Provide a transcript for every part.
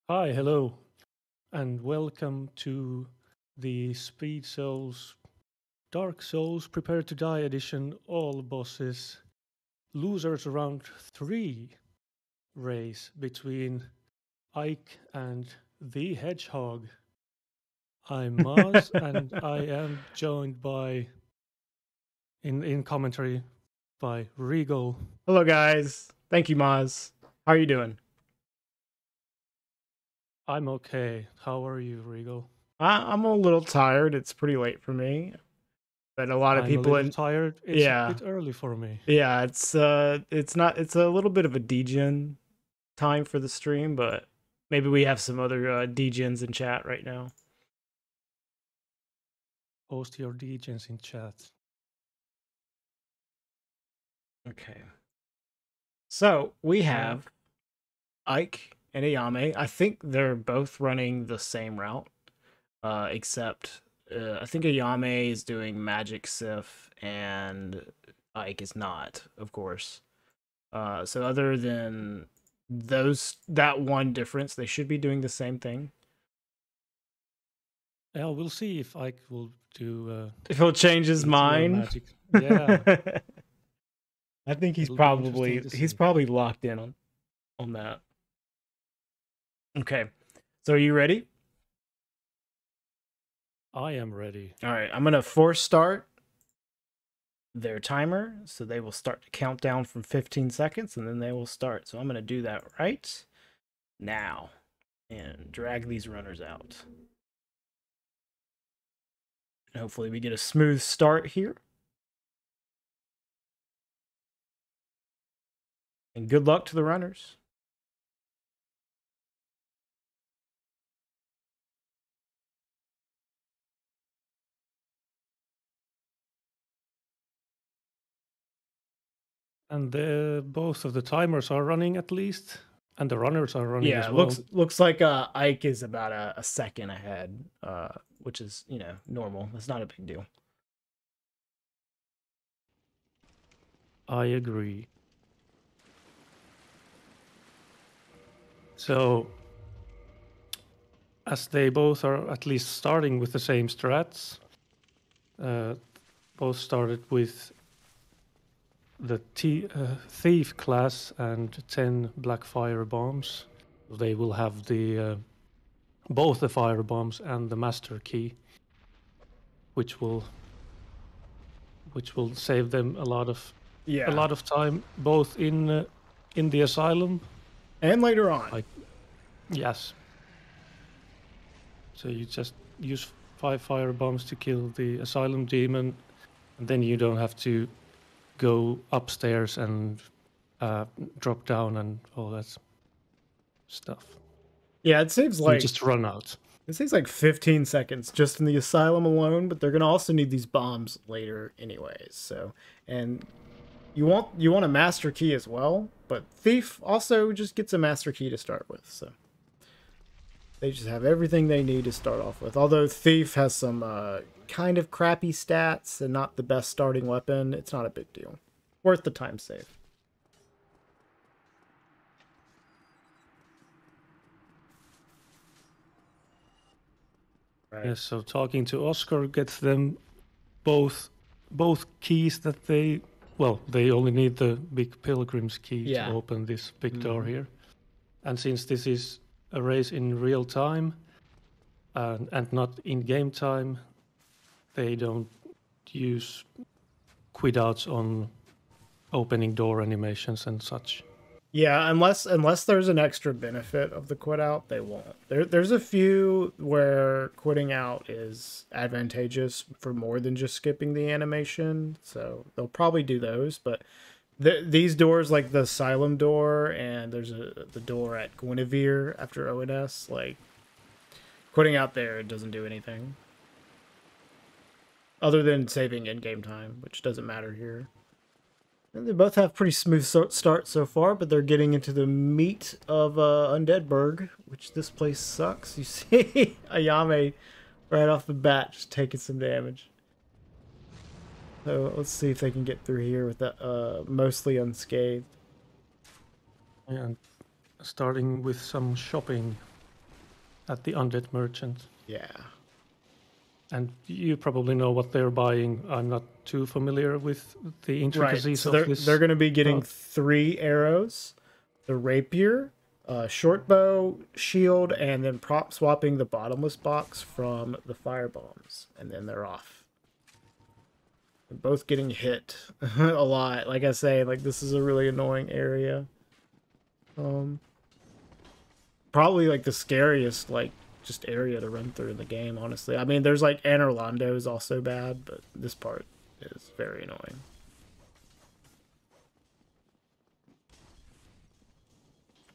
Hi, hello, and welcome to the Speed Souls Dark Souls Prepare to Die edition All Bosses Losers Round 3 race between Ike and the Hedgehog. I'm Maz, and I am joined by, in commentary, by Regal. Hello, guys. Thank you, Maz. How are you doing? I'm okay. How are you, Regal? I'm a little tired. It's pretty late for me, but a lot of I'm a people little in tired. It's a yeah, bit early for me. yeah. It's not. It's a little bit of a degen time for the stream, but maybe we have some other degens in chat right now. Post your DJs in chat. Okay. So we Uh, have Ike and Ayame. I think they're both running the same route, except I think Ayame is doing Magic Sif and Ike is not, of course. So other than that one difference, they should be doing the same thing. Yeah, we'll see if Ike will do If he'll change his PTR mind, magic. Yeah, I think it'll be interesting to he's see. probably locked in on that. Okay, so are you ready? I am ready. All right, I'm gonna force start their timer, so they will start to count down from 15 seconds, and then they will start. So I'm gonna do that right now and drag these runners out. Hopefully, we get a smooth start here. And good luck to the runners. And both of the timers are running at least, and the runners are running Yeah, as well. looks like Ike is about a second ahead, which is normal. That's not a big deal. I agree. So, as they both are at least starting with the same strats, both started with the thief class and 10 black fire bombs. They will have the both the fire bombs and the master key, which will save them a lot of time, both in the asylum and later on. like yes. So you just use 5 fire bombs to kill the asylum demon, and then you don't have to go upstairs and drop down and all that stuff. Yeah, it saves You just run out. 15 seconds just in the asylum alone, but they're gonna also need these bombs later anyways. So, and you want a master key as well, but Thief also just gets a master key to start with. So they just have everything they need to start off with. Although Thief has some kind of crappy stats and not the best starting weapon, it's not a big deal. Worth the time save. Right. Yes, so talking to Oscar gets them both keys that they only need the big pilgrim's key to open this big door here. And since this is a race in real time and not in game time, they don't use quit outs on opening door animations and such. Yeah, unless there's an extra benefit of the quit out, they won't. There's a few where quitting out is advantageous for more than just skipping the animation, so they'll probably do those. But these doors, like the Asylum door, and there's the door at Guinevere after ONS, like quitting out there doesn't do anything other than saving in-game time, which doesn't matter here. They both have pretty smooth start so far, but they're getting into the meat of Undeadburg, which this place sucks. You see Ayame right off the bat just taking some damage. So let's see if they can get through here with that mostly unscathed. And starting with some shopping. at the Undead Merchant. Yeah. And you probably know what they're buying. I'm not too familiar with the intricacies so of this. They're going to be getting 3 arrows, the rapier, short bow, shield, and then prop swapping the bottomless box from the fire bombs, and then they're off. They're both getting hit a lot. Like I say, like this is a really annoying area. Probably like the scariest like just area to run through in the game, honestly. I mean, there's like Anor Londo is also bad, but this part is very annoying.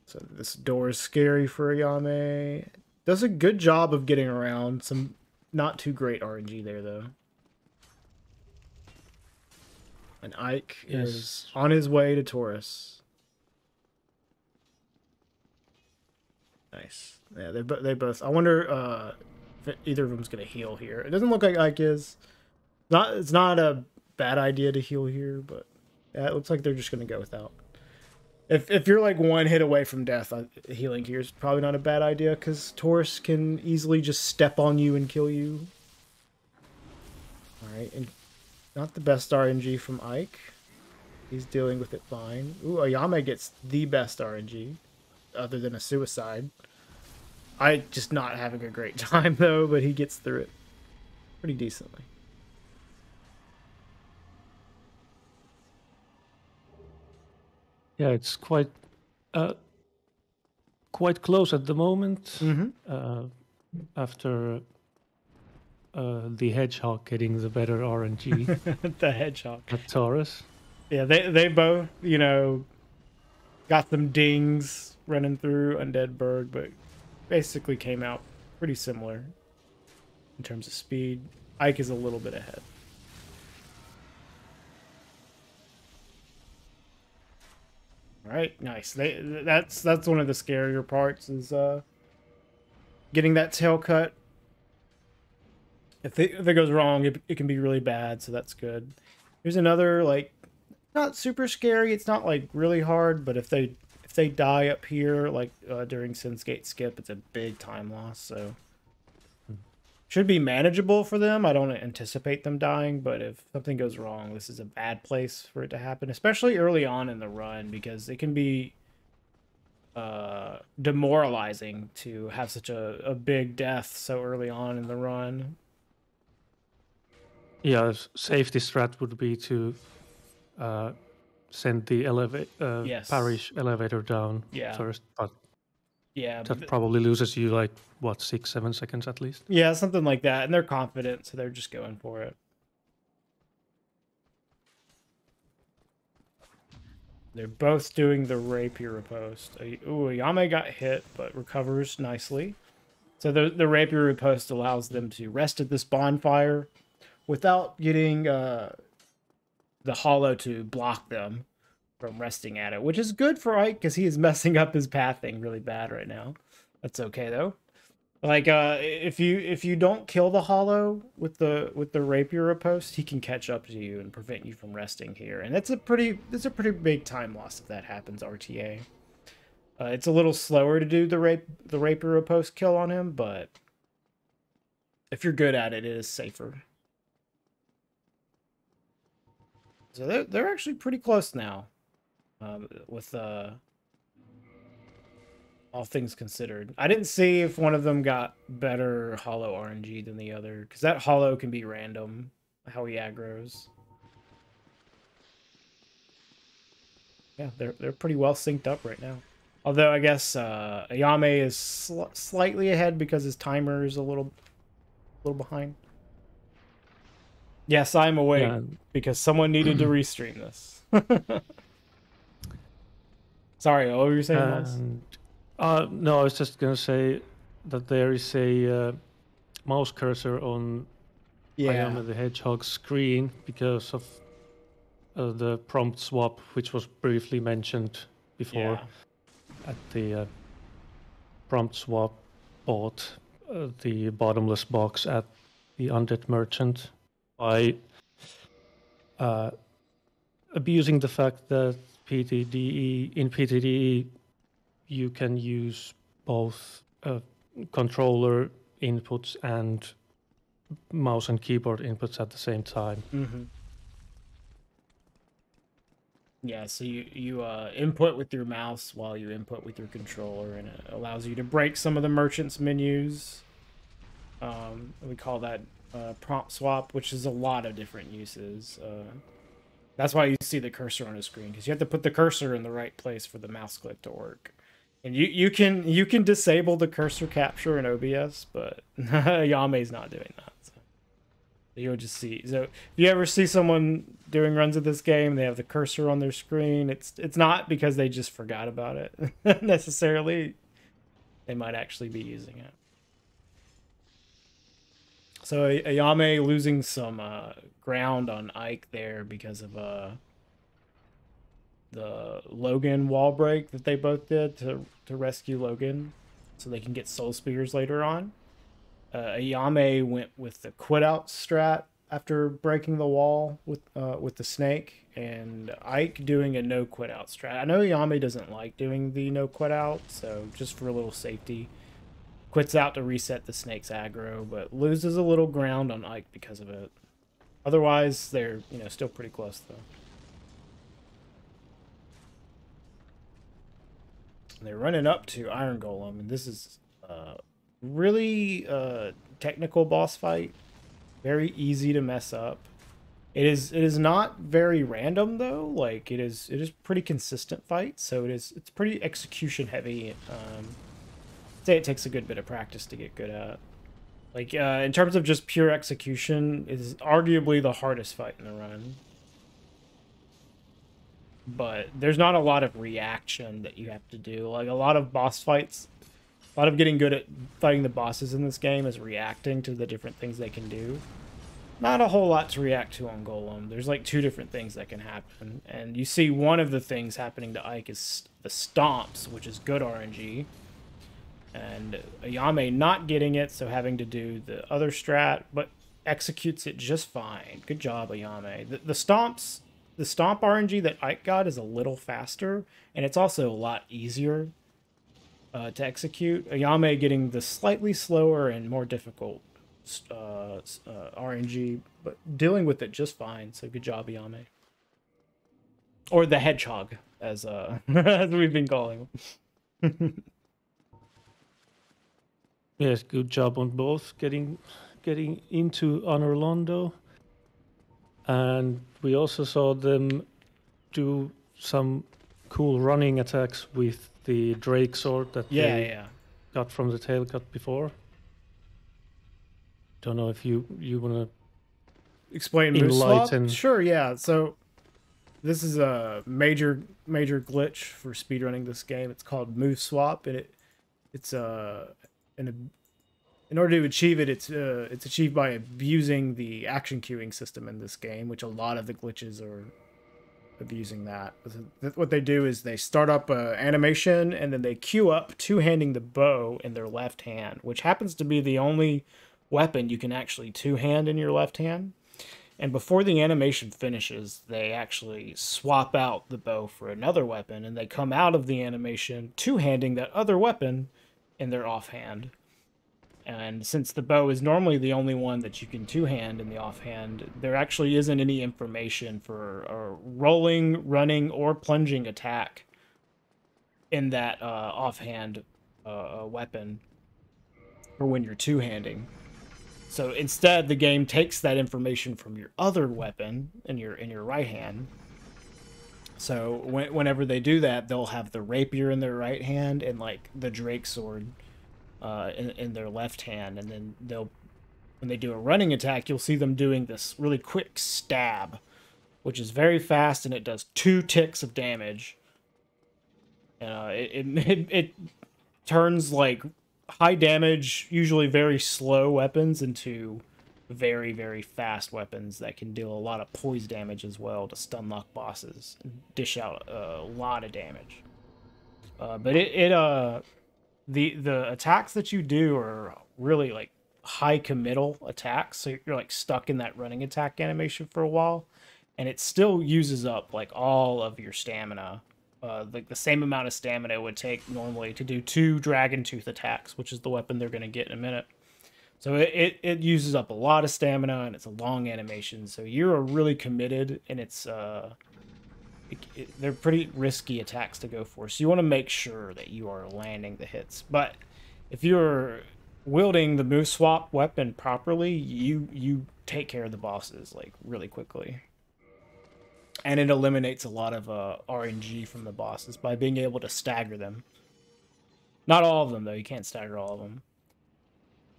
So this door is scary for Ayame. Does a good job of getting around. Some not too great RNG there, though. And Ike is on his way to Taurus. Nice. Yeah, they both. I wonder if either of them's gonna heal here. It doesn't look like Ike is. It's not a bad idea to heal here, but yeah, it looks like they're just gonna go without. If you're like 1 hit away from death, healing here is probably not a bad idea because Taurus can easily just step on you and kill you. All right, and not the best RNG from Ike. He's dealing with it fine. Ooh, Ayame gets the best RNG, other than a suicide. Ike just not having a great time though, but he gets through it pretty decently. Yeah, it's quite close at the moment. After the Hedgehog getting the better RNG. The Hedgehog. At Taurus. Yeah, they both, you know, got some dings running through Undeadburg, but basically came out pretty similar in terms of speed. Ike is a little bit ahead. All right, nice. That's one of the scarier parts is getting that tail cut. If it goes wrong, it can be really bad, so that's good. Here's another, like, not super scary. It's not like really hard, but if they die up here, like during Sin's Gate skip, it's a big time loss. So should be manageable for them. I don't anticipate them dying, but if something goes wrong, this is a bad place for it to happen, especially early on in the run, because it can be demoralizing to have such a big death so early on in the run. Yeah, safety strat would be to send the parish elevator down first, but that probably loses you like what 6-7 seconds at least. Yeah, something like that, and they're confident, so they're just going for it. They're both doing the rapier riposte. Ooh, Ayame got hit, but recovers nicely. So the rapier riposte allows them to rest at this bonfire without getting the hollow to block them from resting at it, which is good for Ike because he is messing up his pathing really bad right now. That's okay though. Like if you don't kill the hollow with the rapier riposte, he can catch up to you and prevent you from resting here, and that's a pretty big time loss if that happens. RTA. It's a little slower to do the rapier riposte kill on him, but if you're good at it, it is safer. So they're actually pretty close now, with all things considered. I didn't see if one of them got better hollow RNG than the other, because that hollow can be random, how he aggroes. Yeah, they're pretty well synced up right now. Although I guess Ayame is slightly ahead because his timer is a little behind. Yes, I'm awake because someone needed to restream this. Sorry, what were you saying, Miles? No, I was just going to say that there is a mouse cursor on Ayame the Hedgehog screen because of the prompt swap, which was briefly mentioned before. At the prompt swap bought the bottomless box at the Undead Merchant by abusing the fact that in PTDE you can use both controller inputs and mouse and keyboard inputs at the same time. Mm-hmm. Yeah, so you input with your mouse while you input with your controller, and it allows you to break some of the merchant's menus. We call that prompt swap, which is a lot of different uses. That's why you see the cursor on the screen, because you have to put the cursor in the right place for the mouse click to work. And you can disable the cursor capture in OBS, but Ayame's not doing that. So you'll just see. So if you ever see someone doing runs of this game, they have the cursor on their screen. It's not because they just forgot about it necessarily. They might actually be using it. So Ayame losing some ground on Ike there because of the Logan wall break that they both did to rescue Logan, so they can get soul spears later on. Ayame went with the quit out strat after breaking the wall with the snake, and Ike doing a no quit out strat. I know Ayame doesn't like doing the no quit out, so just for a little safety, quits out to reset the snake's aggro, but loses a little ground on Ike because of it. Otherwise, they're still pretty close though. They're running up to Iron Golem, and this is really technical boss fight. Very easy to mess up. It is not very random though. Like it is pretty consistent fight. So it's pretty execution heavy. I'd say it takes a good bit of practice to get good at. Like in terms of just pure execution, it is arguably the hardest fight in the run. But there's not a lot of reaction that you have to do. Like a lot of boss fights, a lot of getting good at fighting the bosses in this game is reacting to the different things they can do. Not a whole lot to react to on Golem. There's like 2 different things that can happen. And you see one of the things happening to Ike is the stomps, which is good RNG. And Ayame not getting it, so having to do the other strat, but executes it just fine. Good job, Ayame. The stomps... The stomp RNG that Ike got is a little faster, and it's also a lot easier to execute. Ayame getting the slightly slower and more difficult RNG, but dealing with it just fine. So good job, Ayame. Or the Hedgehog, as as we've been calling him. Yes, good job on both getting into Honor Londo. And we also saw them do some cool running attacks with the Drake sword that they got from the tail cut before. Don't know if you want to explain move swap? Sure, yeah. So this is a major glitch for speedrunning this game. It's called move swap, and in order to achieve it, it's achieved by abusing the action queuing system in this game, which a lot of the glitches are abusing that. What they do is they start up an animation, and then they queue up two-handing the bow in their left hand, which happens to be the only weapon you can actually two-hand in your left hand. And before the animation finishes, they actually swap out the bow for another weapon, and they come out of the animation two-handing that other weapon in their offhand. And since the bow is normally the only one that you can two-hand in the offhand, there actually isn't any information for a rolling, running, or plunging attack in that offhand weapon for when you're two-handing. So instead, the game takes that information from your other weapon in your right hand. So whenever they do that, they'll have the rapier in their right hand and like the Drake sword in their left hand, and then when they do a running attack, you'll see them doing this really quick stab, which is very fast, and it does 2 ticks of damage. It turns like high damage, usually very slow weapons into very, very fast weapons that can deal a lot of poise damage as well to stun lock bosses and dish out a lot of damage. But the attacks that you do are really like high committal attacks, so you're like stuck in that running attack animation for a while, and it still uses up like all of your stamina like the same amount of stamina it would take normally to do 2 Dragon Tooth attacks, which is the weapon they're going to get in a minute. So it uses up a lot of stamina, and it's a long animation. So you're really committed, and it's they're pretty risky attacks to go for. So you want to make sure that you are landing the hits. But if you're wielding the move swap weapon properly, you take care of the bosses like really quickly. And it eliminates a lot of RNG from the bosses by being able to stagger them. Not all of them, though. You can't stagger all of them.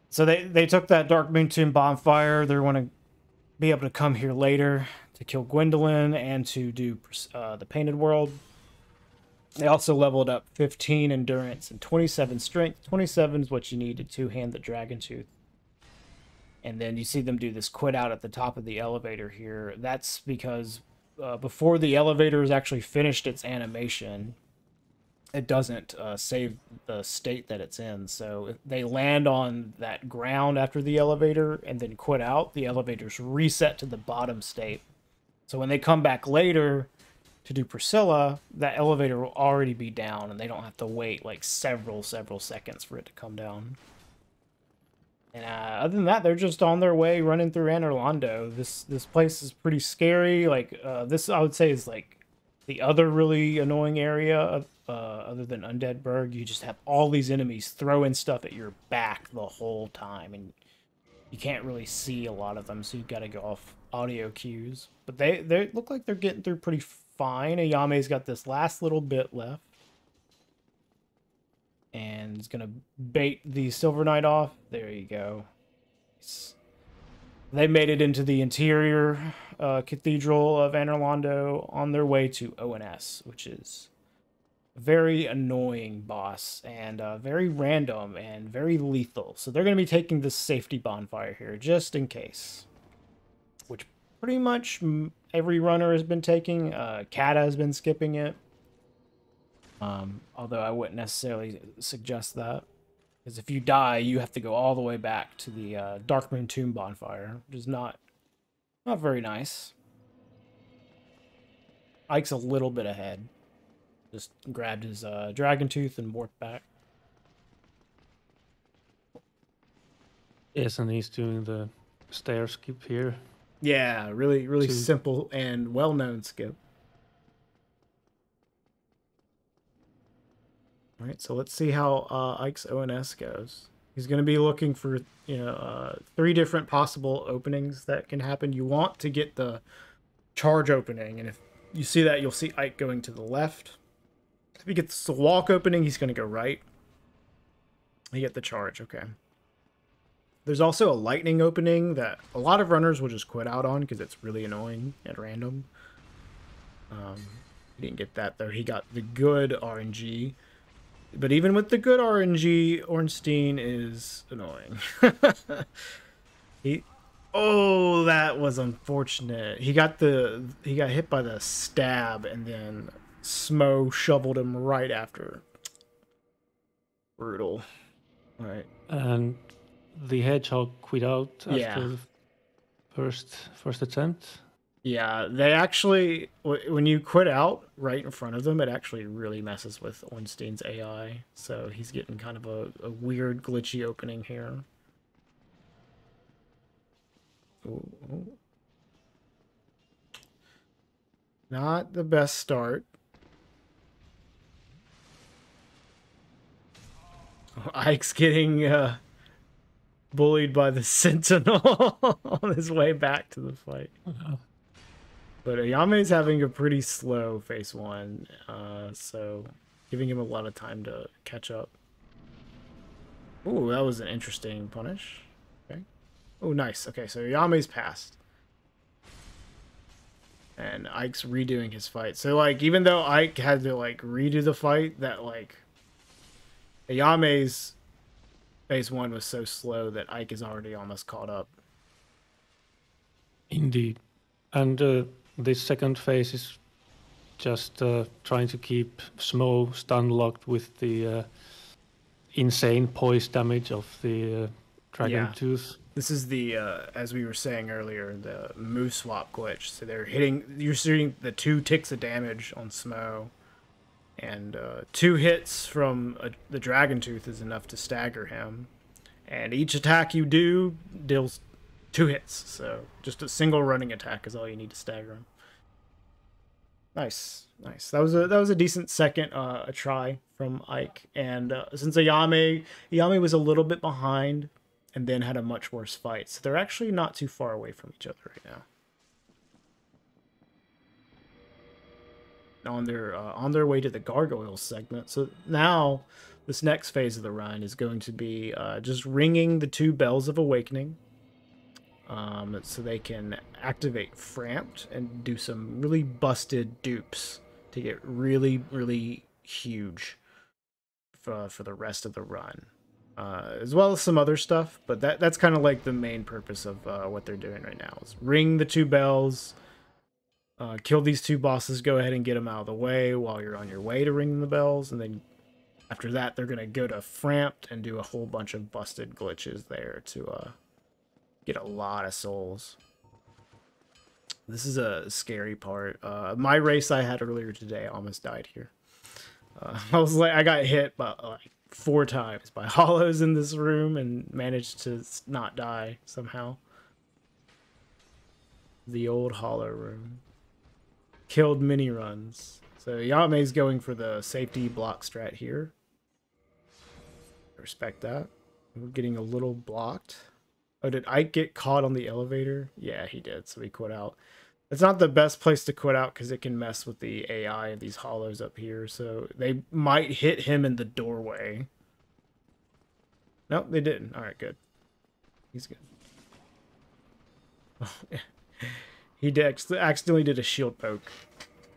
So they took that Darkmoon Tomb bonfire. They want to be able to come here later to kill Gwendolyn and to do the Painted World. They also leveled up 15 endurance and 27 strength. 27 is what you need to two-hand the Dragon Tooth. And then you see them do this quit out at the top of the elevator here. That's because before the elevator is actually finished its animation, it doesn't save the state that it's in. So if they land on that ground after the elevator and then quit out, the elevator's reset to the bottom state. So when they come back later to do Priscilla, that elevator will already be down, and they don't have to wait like several seconds for it to come down. And other than that, they're just on their way running through Anor Londo. This place is pretty scary. Like this, I would say, is like the other really annoying area of, other than Undead Burg. You just have all these enemies throwing stuff at your back the whole time, and you can't really see a lot of them, so you've got to go off audio cues. But they look like they're getting through pretty fine. Ayame's got this last little bit left, and is gonna bait the Silver Knight off. There you go. They made it into the interior cathedral of Anor Londo on their way to ONS, which is a very annoying boss and very random and very lethal. So they're going to be taking this safety bonfire here just in case, which pretty much every runner has been taking. Kata has been skipping it. Although I wouldn't necessarily suggest that, because if you die, you have to go all the way back to the Darkmoon Tomb bonfire, which is not very nice. Ike's a little bit ahead. Just grabbed his Dragon Tooth and warped back. Yes, and he's doing the stair skip here. Yeah, really simple and well-known skip. All right, so let's see how Ike's ONS goes. He's going to be looking for 3 different possible openings that can happen. You want to get the charge opening, and if you see that, you'll see Ike going to the left. If he gets the walk opening, he's going to go right. You get the charge, okay. There's also a lightning opening that a lot of runners will just quit out on because it's really annoying at random. He didn't get that, though. He got the good RNG. But even with the good RNG, Ornstein is annoying. Oh, that was unfortunate. He got hit by the stab, and then Smo shoveled him right after. Brutal. All right. And the hedgehog quit out after the first attempt. Yeah, they actually, when you quit out right in front of them, it actually really messes with Ornstein's AI. So he's getting kind of a weird, glitchy opening here. Ooh. Not the best start. Ike's getting bullied by the Sentinel on his way back to the fight. But Ayame's having a pretty slow phase 1, so giving him a lot of time to catch up. Ooh, that was an interesting punish. Okay. Oh, nice. Okay, so Ayame's passed. And Ike's redoing his fight. So, like, even though Ike had to, like, redo the fight, that, like, Ayame's phase 1 was so slow that Ike is already almost caught up. Indeed. And this second phase is just trying to keep Smo stun locked with the insane poise damage of the Dragon Tooth. This is the, as we were saying earlier, the move swap glitch. So you're shooting the 2 ticks of damage on Smo, And 2 hits from the Dragon Tooth is enough to stagger him. And each attack you do deals 2 hits. So just a single running attack is all you need to stagger him. Nice. That was a decent second try from Ike. And since Ayame was a little bit behind and then had a much worse fight, so they're actually not too far away from each other right now. On their way to the Gargoyle segment. So now this next phase of the run is going to be just ringing the 2 Bells of Awakening, so they can activate Framped and do some really busted dupes to get really, really huge for the rest of the run, as well as some other stuff. But that's kind of like the main purpose of what they're doing right now is ring the 2 bells. Kill these 2 bosses, go ahead and get them out of the way while you're on your way to ring the bells, and then after that they're going to go to Framped and do a whole bunch of busted glitches there to get a lot of souls. This is a scary part. My race I had earlier today, I almost died here. I got hit by like 4 times by hollows in this room and managed to not die somehow. The old hollow room. Killed mini runs. So Yame's going for the safety block strat here. I respect that. We're getting a little blocked. Oh, did Ike get caught on the elevator? Yeah, he did, so he quit out. It's not the best place to quit out because it can mess with the AI of these hollows up here, so they might hit him in the doorway. Nope, they didn't. Alright, good. He's good. He accidentally did a shield poke.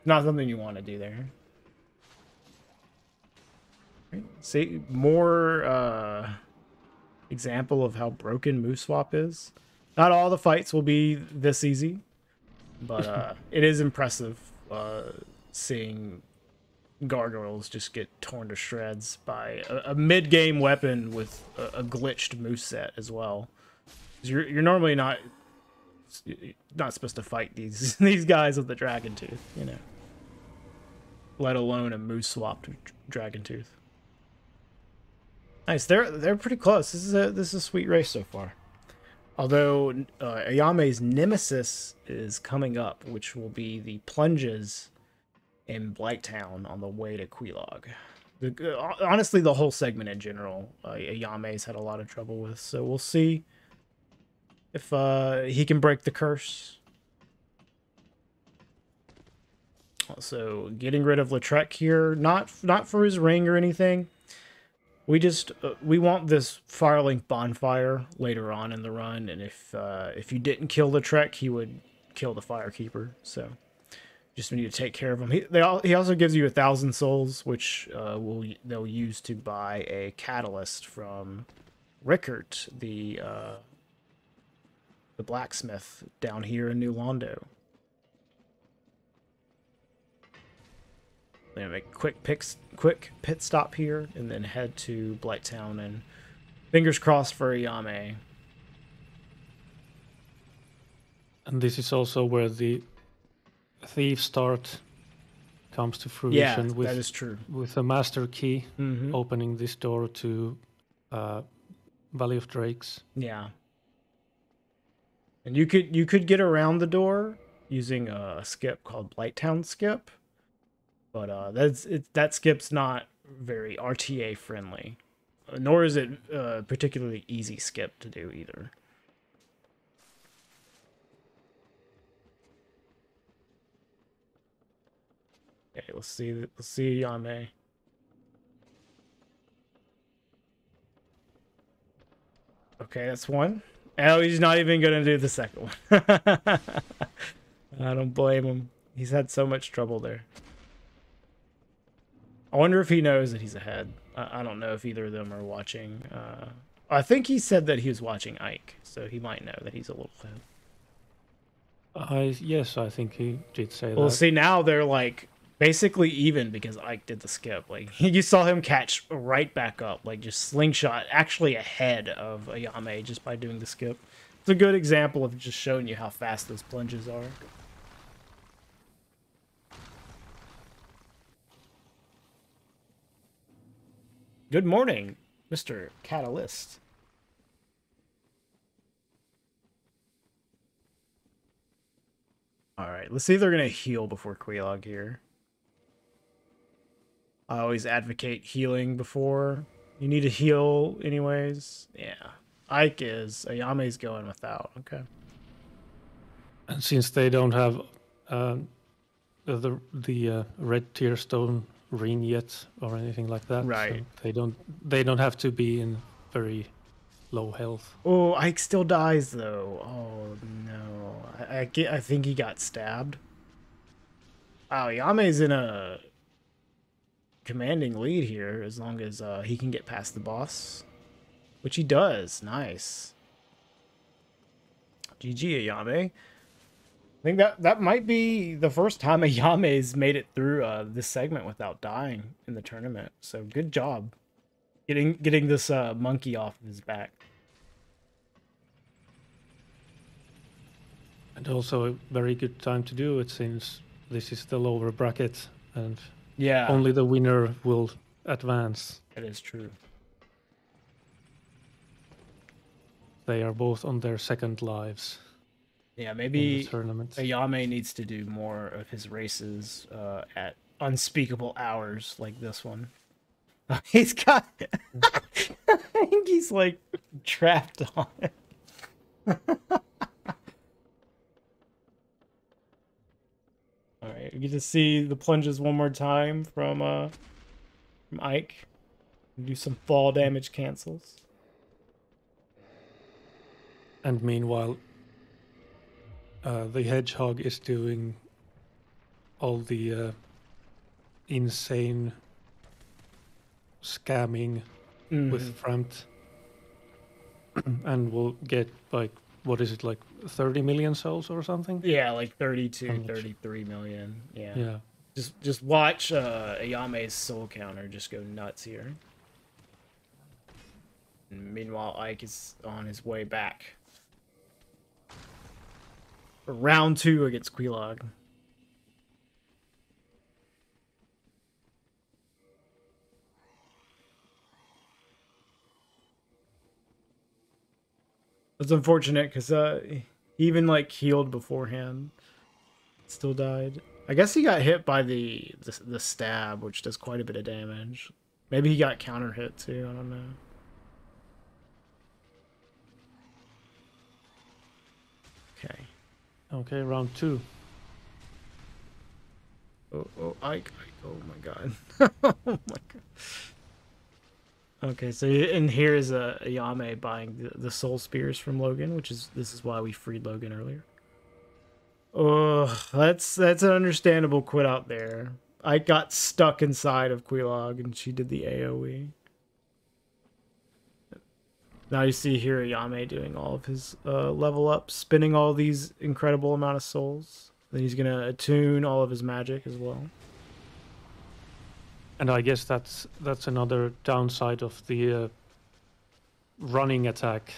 Not something you want to do there. See, more example of how broken Mooswap is. Not all the fights will be this easy, but it is impressive seeing gargoyles just get torn to shreds by a mid-game weapon with a glitched moveset as well. You're normally not supposed to fight these guys with the Dragon Tooth, you know. Let alone a moose-swapped Dragon Tooth. Nice, they're pretty close. This is a sweet race so far. Although Ayame's nemesis is coming up, which will be the plunges in Blighttown on the way to Quelaag. Honestly, the whole segment in general, Ayame's had a lot of trouble with. So we'll see if he can break the curse. Also, getting rid of Lautrec here, not for his ring or anything. We want this Firelink Bonfire later on in the run, and if you didn't kill Lautrec, he would kill the Firekeeper. So just need to take care of him. He also gives you 1,000 souls, which they'll use to buy a catalyst from Rickert, the blacksmith down here in New Londo. I'm gonna make a quick pit stop here, and then head to Blighttown, and fingers crossed for Ayame. And this is also where the thief start comes to fruition. Yeah, that is true. With a master key opening this door to Valley of Drakes. Yeah. And you could get around the door using a skip called Blighttown Skip. But that skip's not very RTA friendly, nor is it a particularly easy skip to do either. Okay, let's see Ayame. Okay, that's one. Oh, he's not even gonna do the second one. I don't blame him. He's had so much trouble there. I wonder if he knows that he's ahead. I don't know if either of them are watching. I think he said that he was watching Ike, so he might know that he's a little ahead. Yes, I think he did say that. Well, see, now they're like basically even because Ike did the skip. Like you saw him catch right back up, like just slingshot, actually ahead of Ayame just by doing the skip. It's a good example of just showing you how fast those plunges are. Good morning, Mr. Catalyst. Alright, let's see if they're going to heal before Quelaag here. I always advocate healing before. You need to heal anyways. Yeah. Ike is. Ayame's going without. Okay. And since they don't have the red tear stone ring yet or anything like that, right? So they don't have to be in very low health. Oh, Ike still dies though. Oh no, I think he got stabbed. Wow, Yame's in a commanding lead here as long as he can get past the boss, which he does. Nice. GG Ayame. I think that might be the first time Ayame's made it through this segment without dying in the tournament. So good job getting this monkey off of his back. And also a very good time to do it since this is the lower bracket and yeah, only the winner will advance. That is true. They are both on their second lives. Yeah, maybe Ayame needs to do more of his races at unspeakable hours like this one. He's got... I think he's, like, trapped on it. Alright, we get to see the plunges one more time from Ike. Do some fall damage cancels. And meanwhile, the hedgehog is doing all the insane scamming with Framt, and will get like, what is it, like 30 million souls or something? Yeah, like 32, 33 million. Yeah. Just watch Ayame's soul counter just go nuts here. And meanwhile, Ike is on his way back. For round 2 against Quelaag. It's unfortunate because he even like healed beforehand, still died. I guess he got hit by the stab, which does quite a bit of damage. Maybe he got counter hit too. I don't know. Okay. Okay, round 2. Oh, Ike. Oh my god. Oh my god. Okay, so and here is Ayame buying the soul spears from Logan, this is why we freed Logan earlier. Oh, that's an understandable quit out there. I got stuck inside of Quelaag and she did the AoE. Now you see here Ayame doing all of his level up, spinning all these incredible amount of souls. Then he's gonna attune all of his magic as well. And I guess that's another downside of the running attack,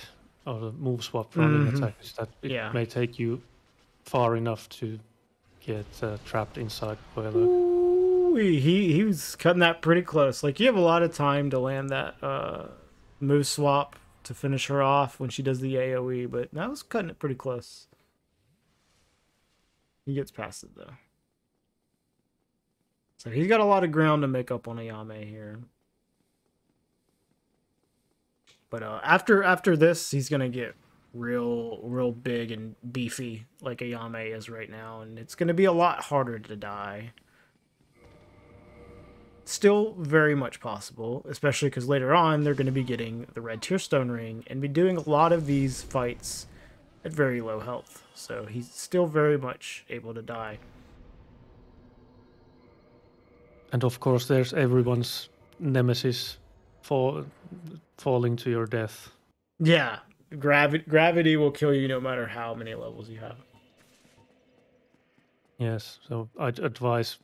or the move swap running attack, is that it may take you far enough to get trapped inside Quelaag. Ooh, he was cutting that pretty close. Like, you have a lot of time to land that move swap to finish her off when she does the AoE, but that was cutting it pretty close. He gets past it though. So he's got a lot of ground to make up on Ayame here. But after this, he's gonna get real big and beefy like Ayame is right now, and it's gonna be a lot harder to die. Still very much possible, especially because later on they're going to be getting the red tear stone ring and be doing a lot of these fights at very low health. So he's still very much able to die. And of course, there's everyone's nemesis falling to your death. Yeah, gravity will kill you no matter how many levels you have. Yes, so I'd advise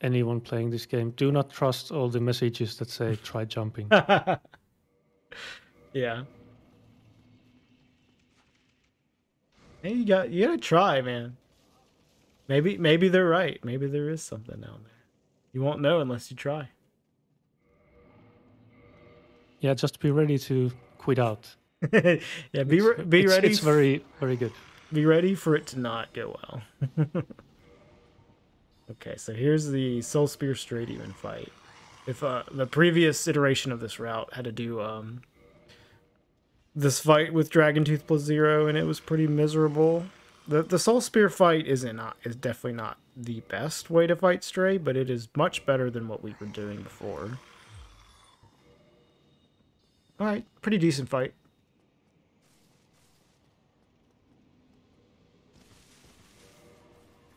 anyone playing this game, do not trust all the messages that say try jumping. Yeah. Hey, you gotta try, man. Maybe they're right. Maybe there is something down there. You won't know unless you try. Yeah, just be ready to quit out. Yeah, be ready. It's very, very good. Be ready for it to not go well. Okay, so here's the Soul Spear straight even fight. If the previous iteration of this route had to do this fight with Dragon Tooth plus 0, and it was pretty miserable. The Soul Spear fight is definitely not the best way to fight Stray, but it is much better than what we were doing before. Alright, pretty decent fight.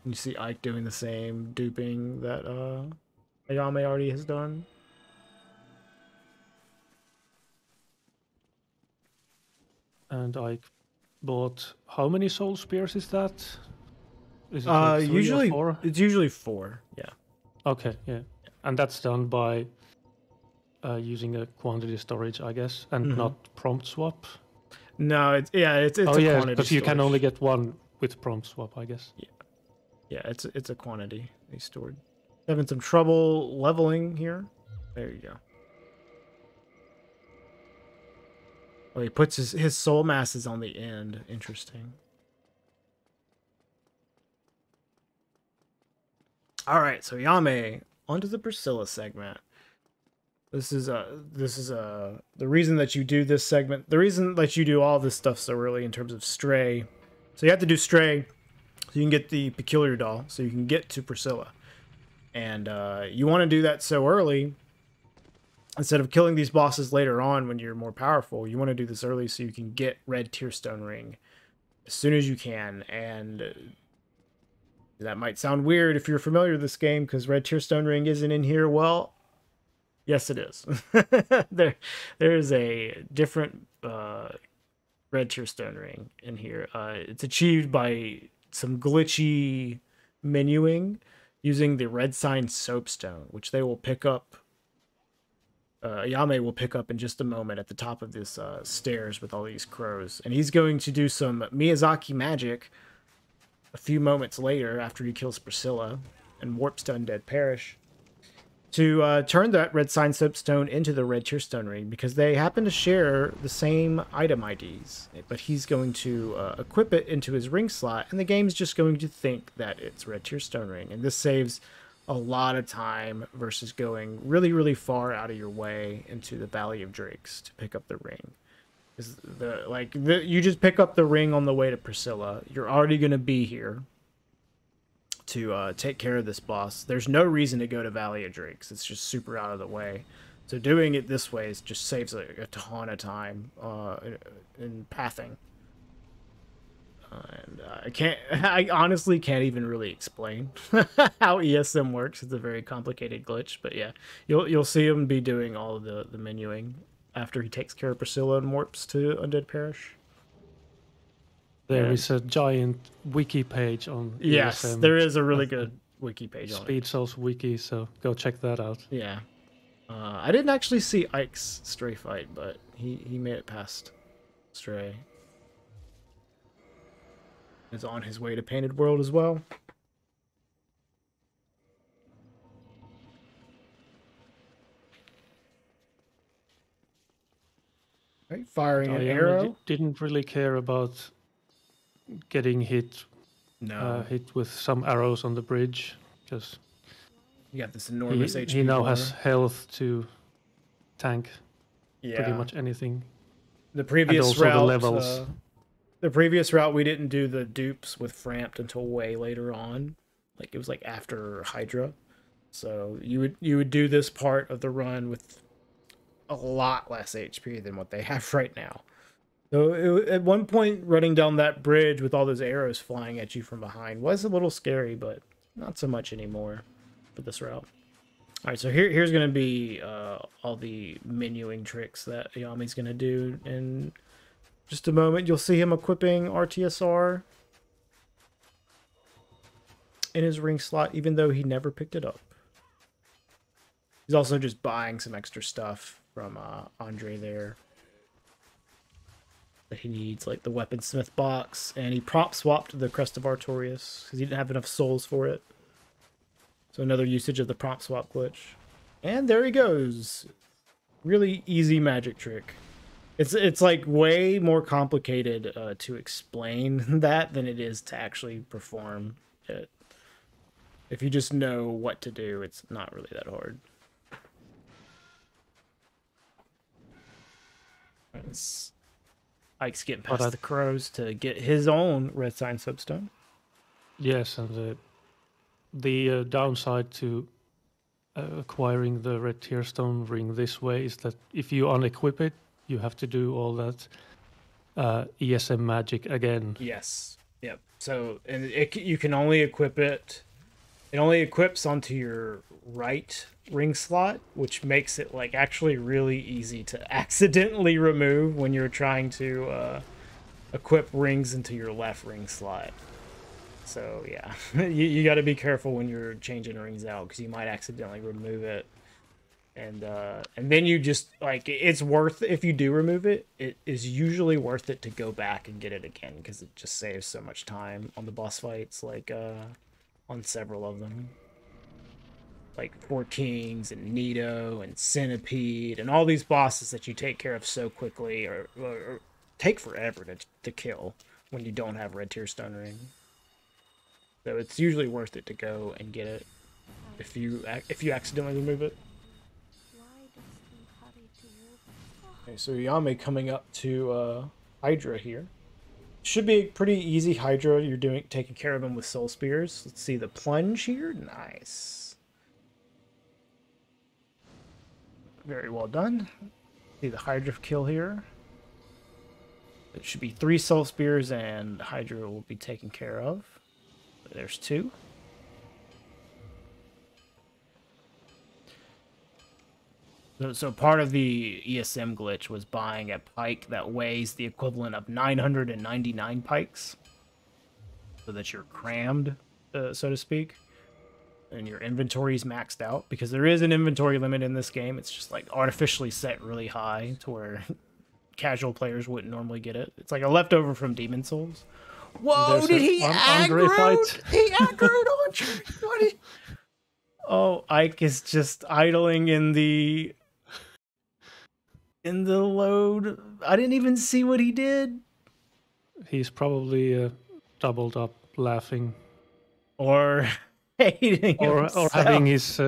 You see Ike doing the same duping that Ayame already has done. And Ike bought how many Soul Spears is that? Is it usually 4? It's usually 4. Yeah. Okay, yeah. And that's done by using a quantity storage, I guess, and not prompt swap. No, it's a quantity because you can only get one with prompt swap, I guess. Yeah, it's a quantity they stored. Having some trouble leveling here. There you go. Oh, he puts his soul masses on the end. Interesting. All right, so Yame, onto the Priscilla segment. This is the reason that you do this segment. The reason that you do all this stuff so early in terms of Stray. So you have to do Stray so you can get the Peculiar Doll, so you can get to Priscilla. And you want to do that so early. Instead of killing these bosses later on when you're more powerful, you want to do this early so you can get Red Tearstone Ring as soon as you can. And that might sound weird if you're familiar with this game, because Red Tearstone Ring isn't in here. Well, yes, it is. There is a different Red Tearstone Ring in here. It's achieved by some glitchy menuing using the Red Sign Soapstone, which they will pick up. Ayame will pick up in just a moment at the top of this stairs with all these crows. And he's going to do some Miyazaki magic a few moments later after he kills Priscilla and warps to Undead Parish to turn that Red Sign Soapstone into the Red Tearstone Ring, because they happen to share the same item IDs. But he's going to equip it into his ring slot, and the game's just going to think that it's Red Tearstone Ring. And this saves a lot of time versus going really, really far out of your way into the Valley of Drakes to pick up the ring. You just pick up the ring on the way to Priscilla. You're already going to be here to take care of this boss. There's no reason to go to Valley of Drakes. It's just super out of the way. So doing it this way just saves a ton of time in pathing. And I honestly can't even really explain how ESM works. It's a very complicated glitch, but yeah, you'll see him be doing all of the menuing after he takes care of Priscilla and warps to Undead Parish. There is a giant wiki page on ESM. Yes, there is a really good wiki page on it. Speed Souls wiki, so go check that out. Yeah. I didn't actually see Ike's Stray fight, but he made it past Stray. Is on his way to Painted World as well. Right, firing an arrow. Didn't really care about getting hit. No, hit with some arrows on the bridge, because you got this enormous HP. He now has health to tank pretty Yeah. much anything. The And previous also route, the levels. the previous route, we didn't do the dupes with Frampt until way later on. Like it was like after Hydra. So you would do this part of the run with a lot less HP than what they have right now. So at one point, running down that bridge with all those arrows flying at you from behind was a little scary, but not so much anymore for this route. All right, so here's going to be all the menuing tricks that Ayame's going to do in just a moment. You'll see him equipping RTSR in his ring slot, even though he never picked it up. He's also just buying some extra stuff from Andre there that he needs, like the Weaponsmith box, and he prop swapped the Crest of Artorias because he didn't have enough souls for it. So another usage of the prop swap glitch. And there he goes. Really easy magic trick. It's like way more complicated to explain that than it is to actually perform it. If you just know what to do, it's not really that hard. Ike's getting past the crows to get his own red sign substone. Yes, and the downside to acquiring the red tearstone ring this way is that if you unequip it, you have to do all that ESM magic again. Yes. Yep. So, and you can only equip it. It only equips onto your right ring slot, which makes it like actually really easy to accidentally remove when you're trying to equip rings into your left ring slot. So yeah, you got to be careful when you're changing rings out because you might accidentally remove it, and then you just like it's worth if you do remove it. It is usually worth it to go back and get it again because it just saves so much time on the boss fights, like on several of them, like Four Kings and Nito and Centipede and all these bosses that you take care of so quickly or take forever to kill when you don't have red tearstone ring. So it's usually worth it to go and get it if you accidentally remove it. Okay, so Yame coming up to Hydra here. Should be a pretty easy Hydra. You're taking care of him with soul spears. Let's see the plunge here. Nice. Very well done. See the Hydra kill here. It should be 3 soul spears and Hydra will be taken care of. There's 2. So part of the ESM glitch was buying a pike that weighs the equivalent of 999 pikes. So that you're crammed, so to speak. And your inventory is maxed out. Because there is an inventory limit in this game. It's just like artificially set really high to where casual players wouldn't normally get it. It's like a leftover from Demon Souls. Whoa, did he aggro? He aggroed on what? Oh, Ike is just idling in the load. I didn't even see what he did. He's probably doubled up laughing. Or hating or having his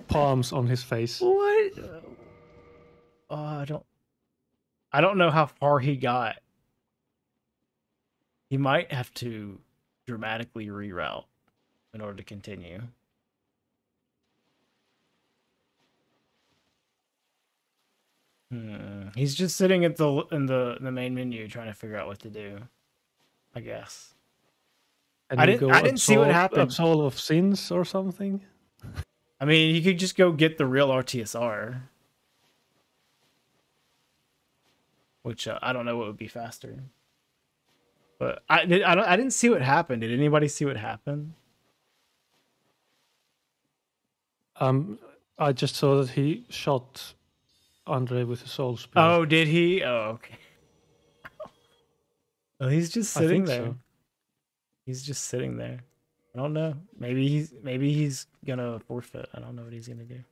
palms on his face. What? Oh, I don't know how far he got. He might have to dramatically reroute in order to continue. He's just sitting at in the main menu trying to figure out what to do, I guess. And I didn't see what happened. Soul of Sins or something. I mean, you could just go get the real RTSR, which I don't know what would be faster. But I didn't see what happened. Did anybody see what happened? I just saw that he shot Andre with a soul spear. Oh, did he? Oh, okay. Well, he's just sitting there. So. He's just sitting there. I don't know. Maybe he's gonna forfeit. I don't know what he's gonna do.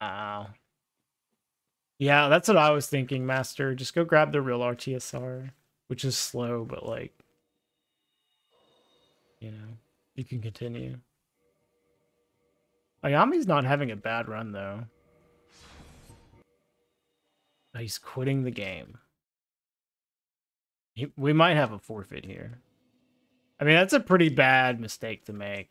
Ow. Yeah, that's what I was thinking, Master. Just go grab the real RTSR, which is slow, but like, you know, you can continue. Ayame's not having a bad run, though. He's quitting the game. We might have a forfeit here. I mean, that's a pretty bad mistake to make.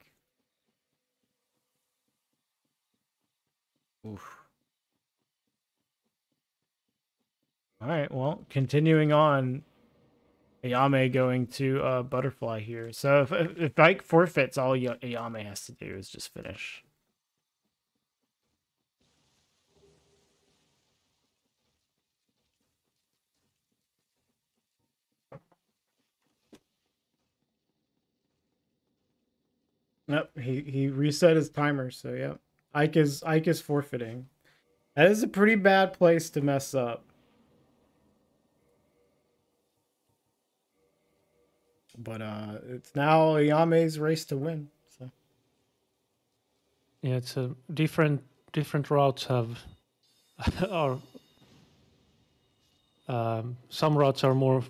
Oof. All right, well, continuing on, Ayame going to Butterfly here. So if Ike forfeits, all Ayame has to do is just finish. Yep, he reset his timer, so yep. Ike is forfeiting. That is a pretty bad place to mess up. But it's now Ayame's race to win. So yeah, it's a different different routes have are some routes are more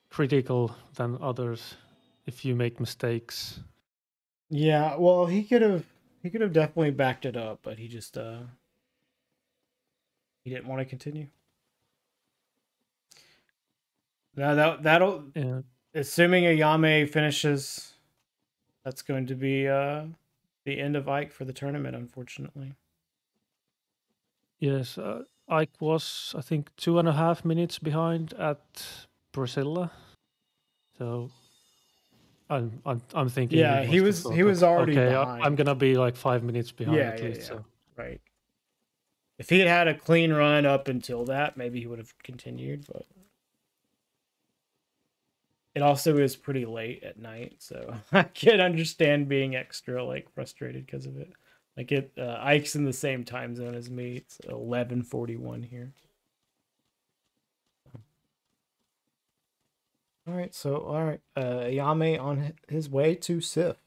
critical than others if you make mistakes. Yeah, well, he could have definitely backed it up, but he just he didn't want to continue. Now that'll assuming Ayame finishes, that's going to be the end of Ike for the tournament, unfortunately. Yes, Ike was, I think, 2.5 minutes behind at Priscilla. So I'm thinking. Yeah, he was already behind. I'm gonna be like 5 minutes behind at least. Yeah. So. Right. If he had a clean run up until that, maybe he would have continued, but it also is pretty late at night, so I can understand being extra like frustrated because of it. Like Ike's in the same time zone as me. It's 11:41 here. All right, Ayame on his way to Sif.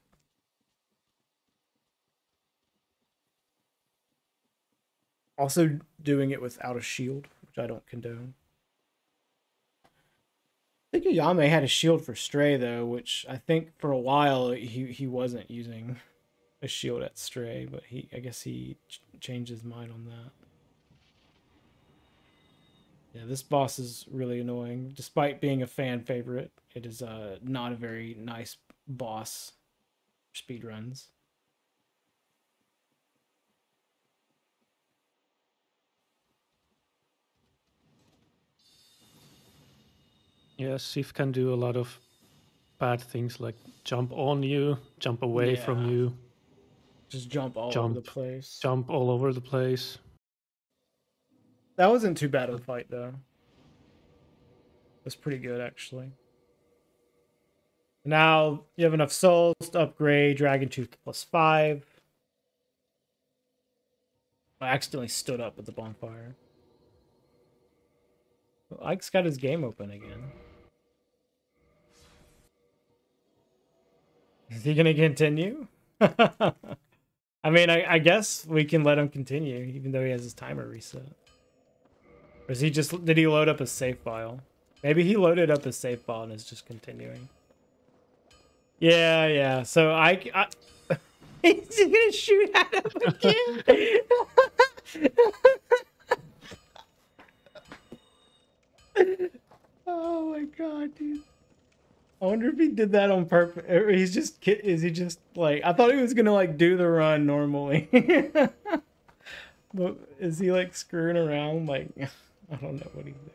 Also doing it without a shield, which I don't condone. I think Ayame had a shield for Stray though, which I think for a while he wasn't using a shield at Stray, but I guess he changed his mind on that. Yeah, this boss is really annoying. Despite being a fan favorite, it is not a very nice boss for speedruns. Yeah, Sif can do a lot of bad things like jump on you, jump away from you. Just jump all over the place. Jump all over the place. That wasn't too bad of a fight, though. That's pretty good, actually. Now you have enough souls to upgrade Dragon Tooth +5. I accidentally stood up at the bonfire. Well, Ike's got his game open again. Is he gonna continue? I mean, I guess we can let him continue, even though he has his timer reset. Or is he just... Did he load up a save file? Maybe he loaded up a save file and is just continuing. Yeah. So I he's gonna shoot at him again. Oh my god, dude. I wonder if he did that on purpose. Or is he just like, I thought he was gonna like do the run normally. But is he like screwing around? Like, I don't know what he's doing.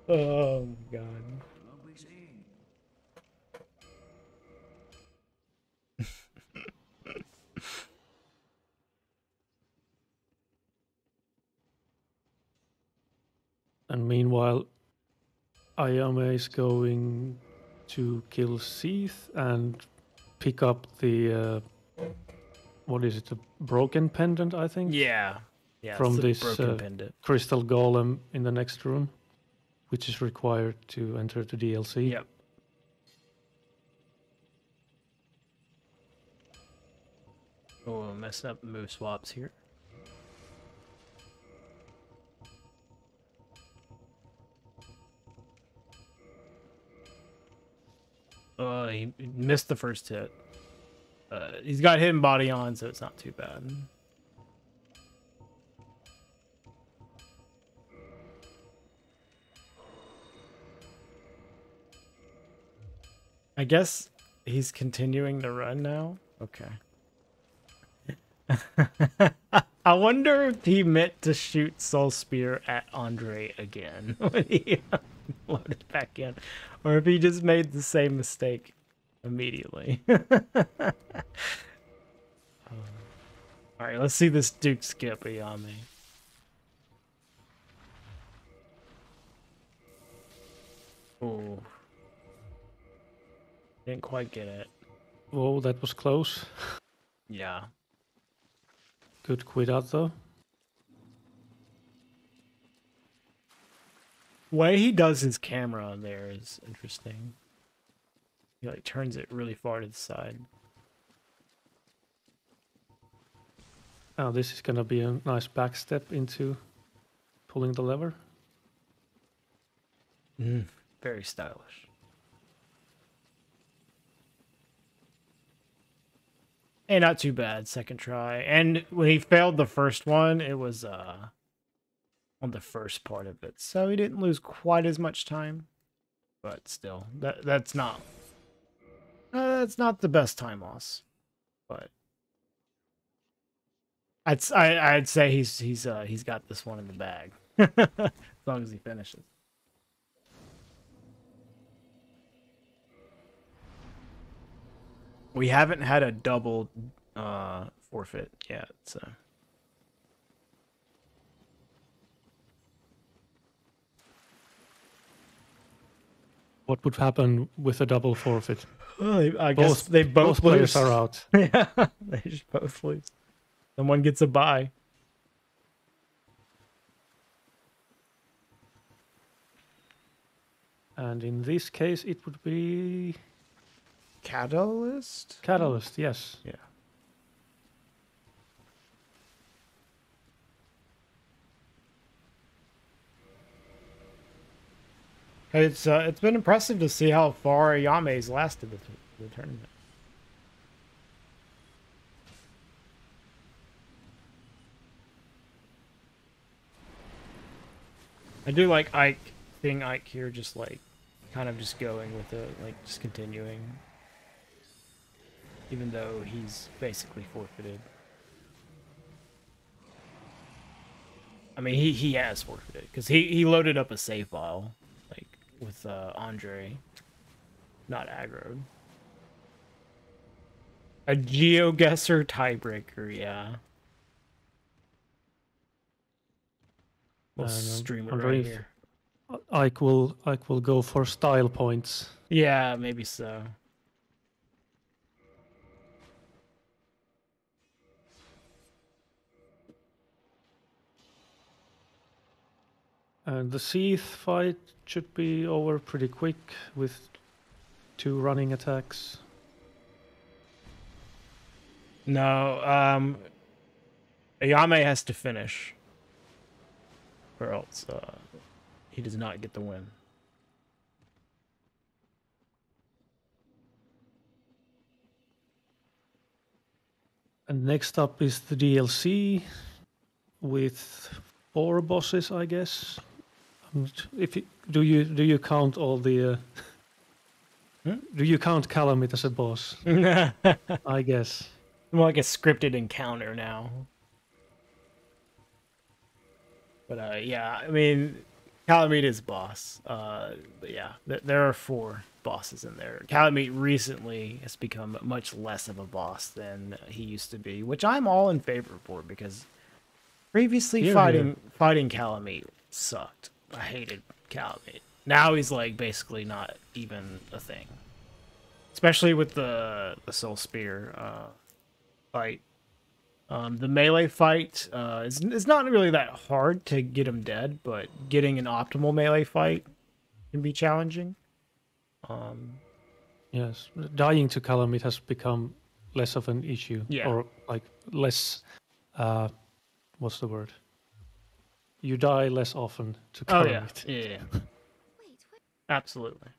Oh my god. And meanwhile, Ayame is going to kill Seath and pick up the what is it? The broken pendant, I think. Yeah. From this crystal golem in the next room, which is required to enter the DLC. Yep. Oh, messing up move swaps here. He missed the first hit. He's got hidden body on, so it's not too bad. I guess he's continuing the run now. Okay. I wonder if he meant to shoot Soul Spear at Andre again when he loaded back in, or if he just made the same mistake immediately. All right, let's see this Duke skip Ayame. Oh, didn't quite get it. Oh, that was close. Yeah. Good quit out though. Way he does his camera on there is interesting. He like turns it really far to the side. Oh, this is gonna be a nice back step into pulling the lever. Very stylish. And not too bad, second try. And when he failed the first one, it was on the first part of it. So he didn't lose quite as much time. But still, that's not the best time loss. But I'd say he's got this one in the bag. As long as he finishes. We haven't had a double forfeit yet, so. What would happen with a double forfeit? Well, I guess they both players are out. Yeah, they just both lose. Someone gets a bye. And in this case, it would be Catalyst? Catalyst, yes. Yeah. It's been impressive to see how far Ayame's lasted the tournament. I do like Ike, seeing Ike here just like kind of just going with it, like just continuing. Even though he's basically forfeited. I mean, he has forfeited because he loaded up a save file, like with Andre, not aggroed. A GeoGuessr tiebreaker, yeah. We'll stream it right here. Ike will go for style points. Yeah, maybe so. And the Seath fight should be over pretty quick with 2 running attacks. No, Ayame has to finish, or else he does not get the win. And next up is the DLC with 4 bosses, I guess. Do you count all the? Do you count Calamit as a boss? I guess. More like a scripted encounter now. But yeah, I mean, Calamit is boss. But yeah, there are 4 bosses in there. Calamit recently has become much less of a boss than he used to be, which I'm all in favor for because previously fighting Calamit sucked. I hated Calamit. Now he's like basically not even a thing. Especially with the Soul Spear fight. The melee fight is not really that hard to get him dead, but getting an optimal melee fight can be challenging. Yes, dying to Calamit has become less of an issue. Yeah. Or like less, what's the word? You die less often to Calamit. Oh yeah. Absolutely.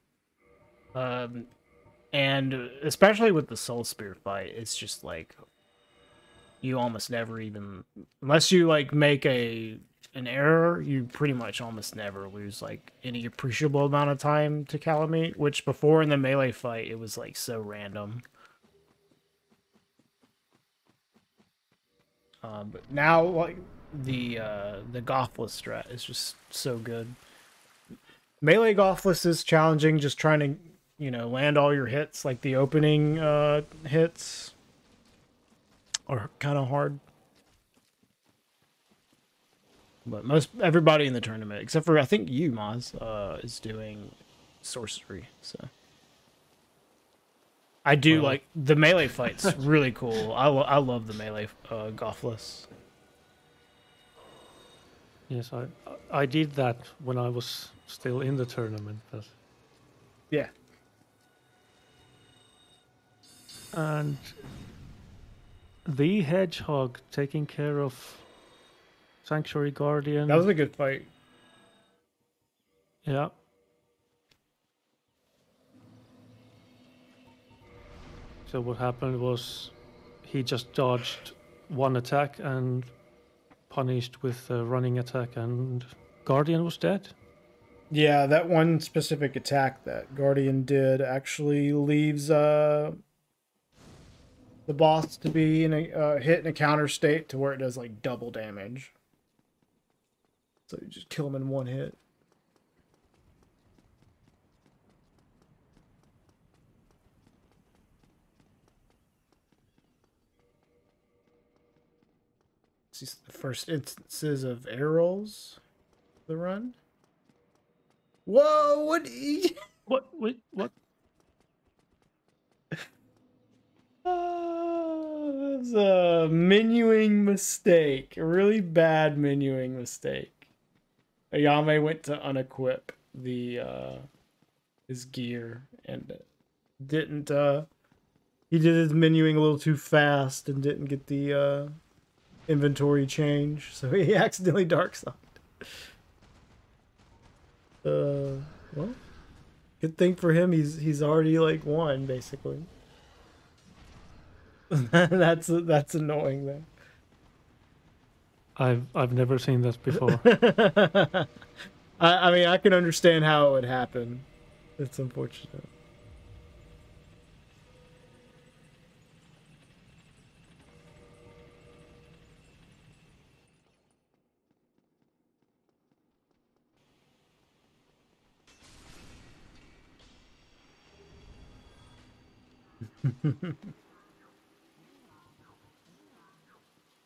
And especially with the Soul Spear fight, it's just like you almost never even, unless you like make an error, you pretty much almost never lose like any appreciable amount of time to Calamite, which before in the melee fight it was like so random. But now like the Gothless strat is just so good. Melee Gothless is challenging, just trying to, you know, land all your hits, like the opening hits are kind of hard. But everybody in the tournament, except for I think you, Maz, is doing sorcery. So I do like the melee fights. Really cool. I love the melee Gothless. Yes, I did that when I was still in the tournament. But... Yeah. And the Hedgehog taking care of Sanctuary Guardian. That was a good fight. Yeah. So what happened was he just dodged one attack and punished with a running attack, and Guardian was dead. Yeah, that one specific attack that Guardian did actually leaves the boss to be in a hit in a counter state to where it does like double damage. So you just kill him in one hit. These are the first instances of air rolls. The run. Whoa! What? What? Wait, what? That was a menuing mistake. A really bad menuing mistake. Ayame went to unequip the his gear and didn't he did his menuing a little too fast and didn't get the inventory change, so he accidentally dark side. Well, good thing for him, he's already like won basically. that's annoying though. I've never seen that before. I mean, I can understand how it would happen. It's unfortunate.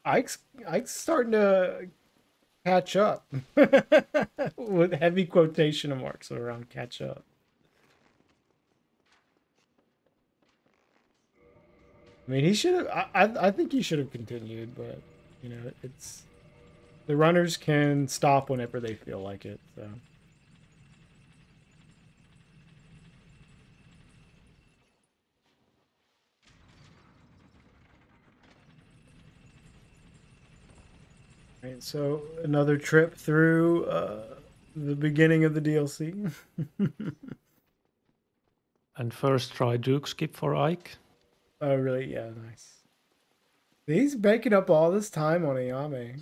Ike's starting to catch up with heavy quotation marks around catch up. I mean, he should have. I think he should have continued, but you know, it's the runners can stop whenever they feel like it. So. Right, so another trip through the beginning of the DLC. And first try Duke skip for Ike. Oh, really? Yeah, nice. He's making up all this time on Ayame.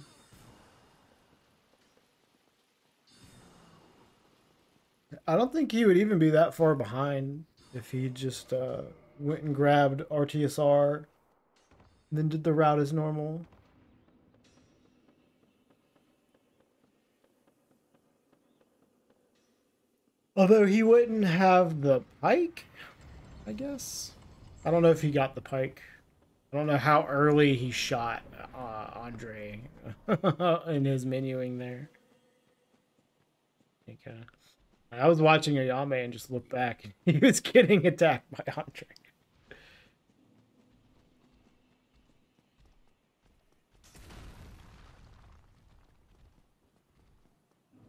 I don't think he would even be that far behind if he just went and grabbed RTSR and then did the route as normal. Although he wouldn't have the pike, I guess. I don't know if he got the pike. I don't know how early he shot Andre in his menuing there. Okay. I was watching Ayame and just looked back, and he was getting attacked by Andre.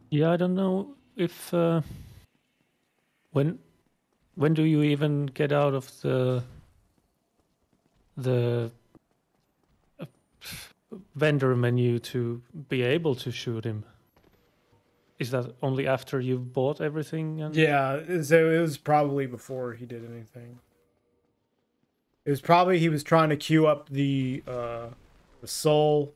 Yeah, I don't know if when do you even get out of the vendor menu to be able to shoot him? Is that only after you've bought everything? And... Yeah, so it was probably before he did anything. It was probably he was trying to queue up the soul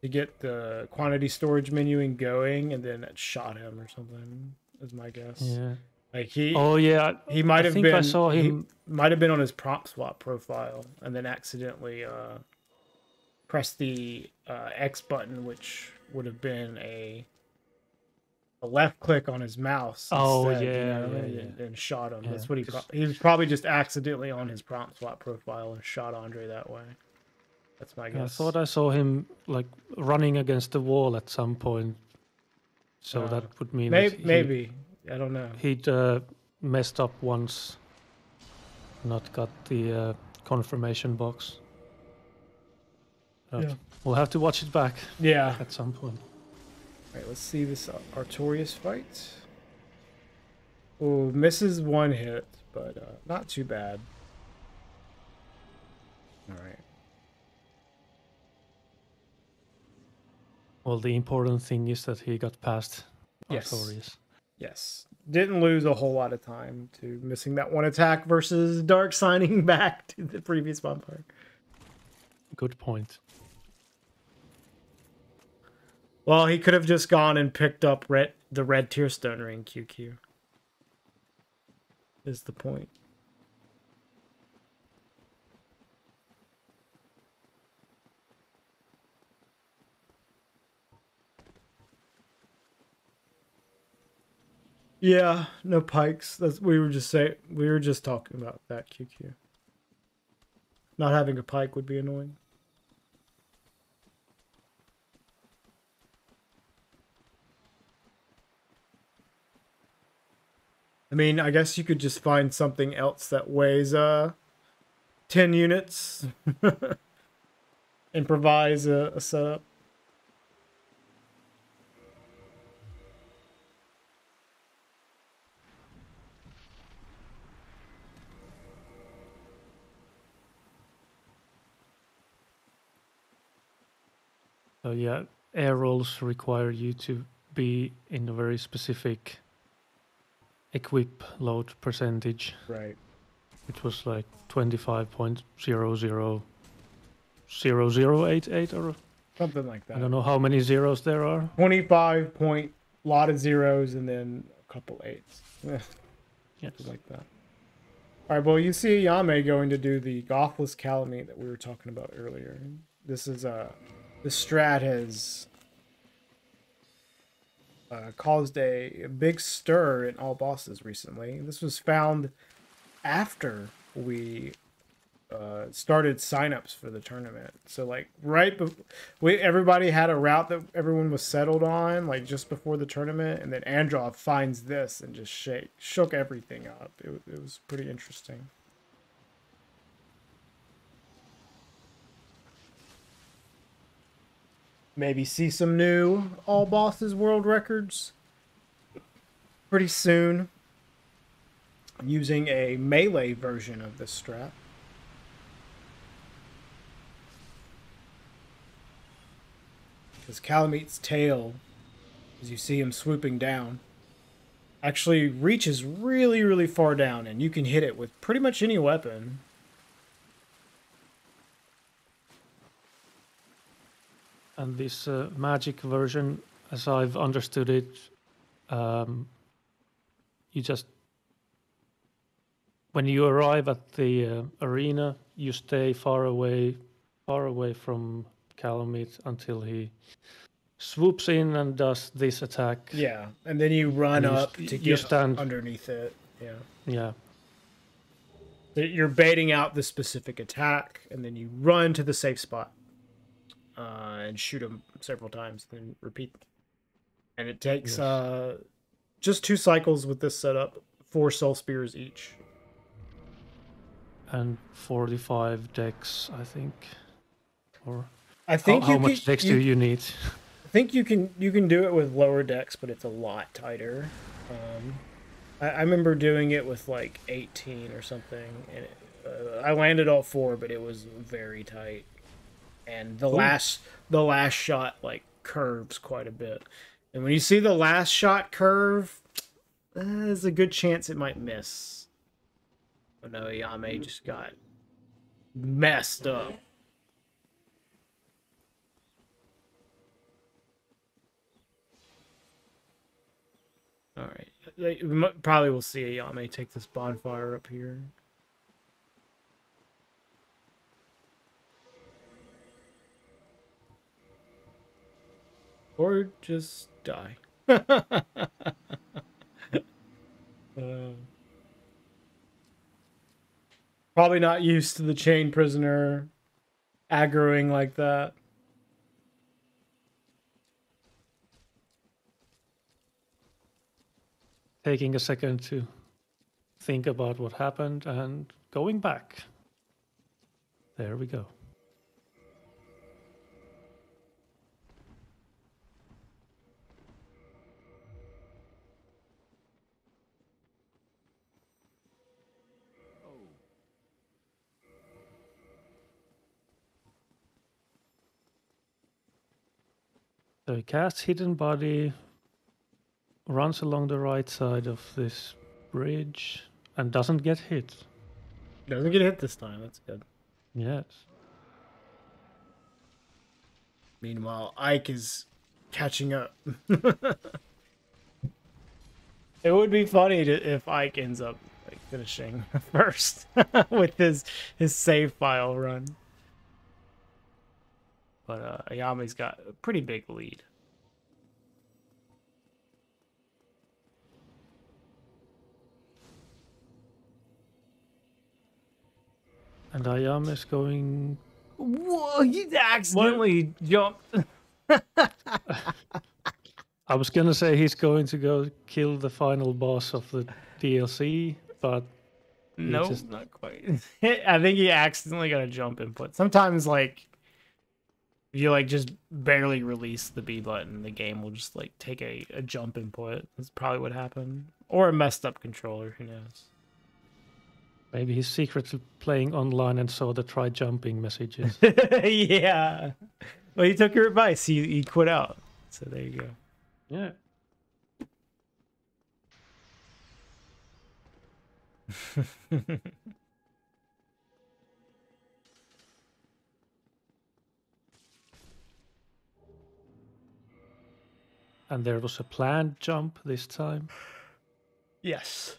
to get the quantity storage menuing going, and then it shot him or something. Is my guess. Yeah. Like he. Oh yeah. He might have been. I saw him. He might have been on his prompt swap profile, and then accidentally pressed the X button, which would have been a left click on his mouse. Oh instead, yeah, you know, yeah. and shot him. Yeah, That's what he was probably just accidentally on his prompt swap profile and shot Andre that way. That's my guess. I thought I saw him like running against the wall at some point, so that would mean maybe I don't know. He'd messed up once, not got the confirmation box. Yeah. We'll have to watch it back. Yeah, at some point. All right, let's see this Artorias fight. Oh, misses one hit, but not too bad. All right. Well, the important thing is that he got past Artorias. Yes. Didn't lose a whole lot of time to missing that one attack versus Dark signing back to the previous bonfire. Good point. Well, he could have just gone and picked up the red Tearstone ring QQ. Is the point. Yeah, no pikes. We were just talking about that QQ. Not having a pike would be annoying. I mean, I guess you could just find something else that weighs 10 units. Improvise a setup. So yeah, air rolls require you to be in a very specific equip load percentage. Right. Which was like 25.000088 or something like that. I don't know how many zeros there are. 25 point, lot of zeros, and then a couple eights. Something like that. All right, well, you see Yame going to do the Gothless Calamite that we were talking about earlier. This is the strat has caused a big stir in all bosses recently. This was found after we started signups for the tournament. So like right before everybody had a route that everyone was settled on, like just before the tournament, and then Androv finds this and just shook everything up. It was pretty interesting. Maybe see some new all bosses world records pretty soon using a melee version of this strat. Because Calamite's tail, as you see him swooping down, actually reaches really, really far down, and you can hit it with pretty much any weapon. And this magic version, as I've understood it, you just... When you arrive at the arena, you stay far away from Calamite until he swoops in and does this attack. Yeah, and then you run up to get underneath it. Yeah. Yeah. You're baiting out the specific attack, and then you run to the safe spot and shoot him several times, then repeat. And it takes just 2 cycles with this setup, 4 soul spears each. And 45 decks, I think. Or I think how much decks do you need? I think you can do it with lower decks, but it's a lot tighter. I remember doing it with like 18 or something, and I landed all 4, but it was very tight. And the last shot like curves quite a bit, and when you see the last shot curve, there's a good chance it might miss. Oh no, Yame just got messed up. Alright. We probably will see a Yame take this bonfire up here. Or just die. Probably not used to the chain prisoner aggroing like that. Taking a second to think about what happened and going back. There we go. So he casts Hidden Body, runs along the right side of this bridge, and doesn't get hit. Doesn't get hit this time. That's good. Yes. Meanwhile, Ike is catching up. It would be funny if Ike ends up like finishing first with his save file run. But Ayame's got a pretty big lead. And Ayame is going... Whoa, he accidentally jumped. I was gonna say he's going to go kill the final boss of the DLC, but no, nope, not quite. I think he accidentally got a jump input. Sometimes, like, if you like just barely release the B button, the game will just like take a jump input. That's probably what happened, or a messed up controller. Who knows? Maybe he's secretly playing online and saw the try jumping messages. Yeah. Well, he took your advice. He quit out. So there you go. Yeah. And there was a planned jump this time. Yes.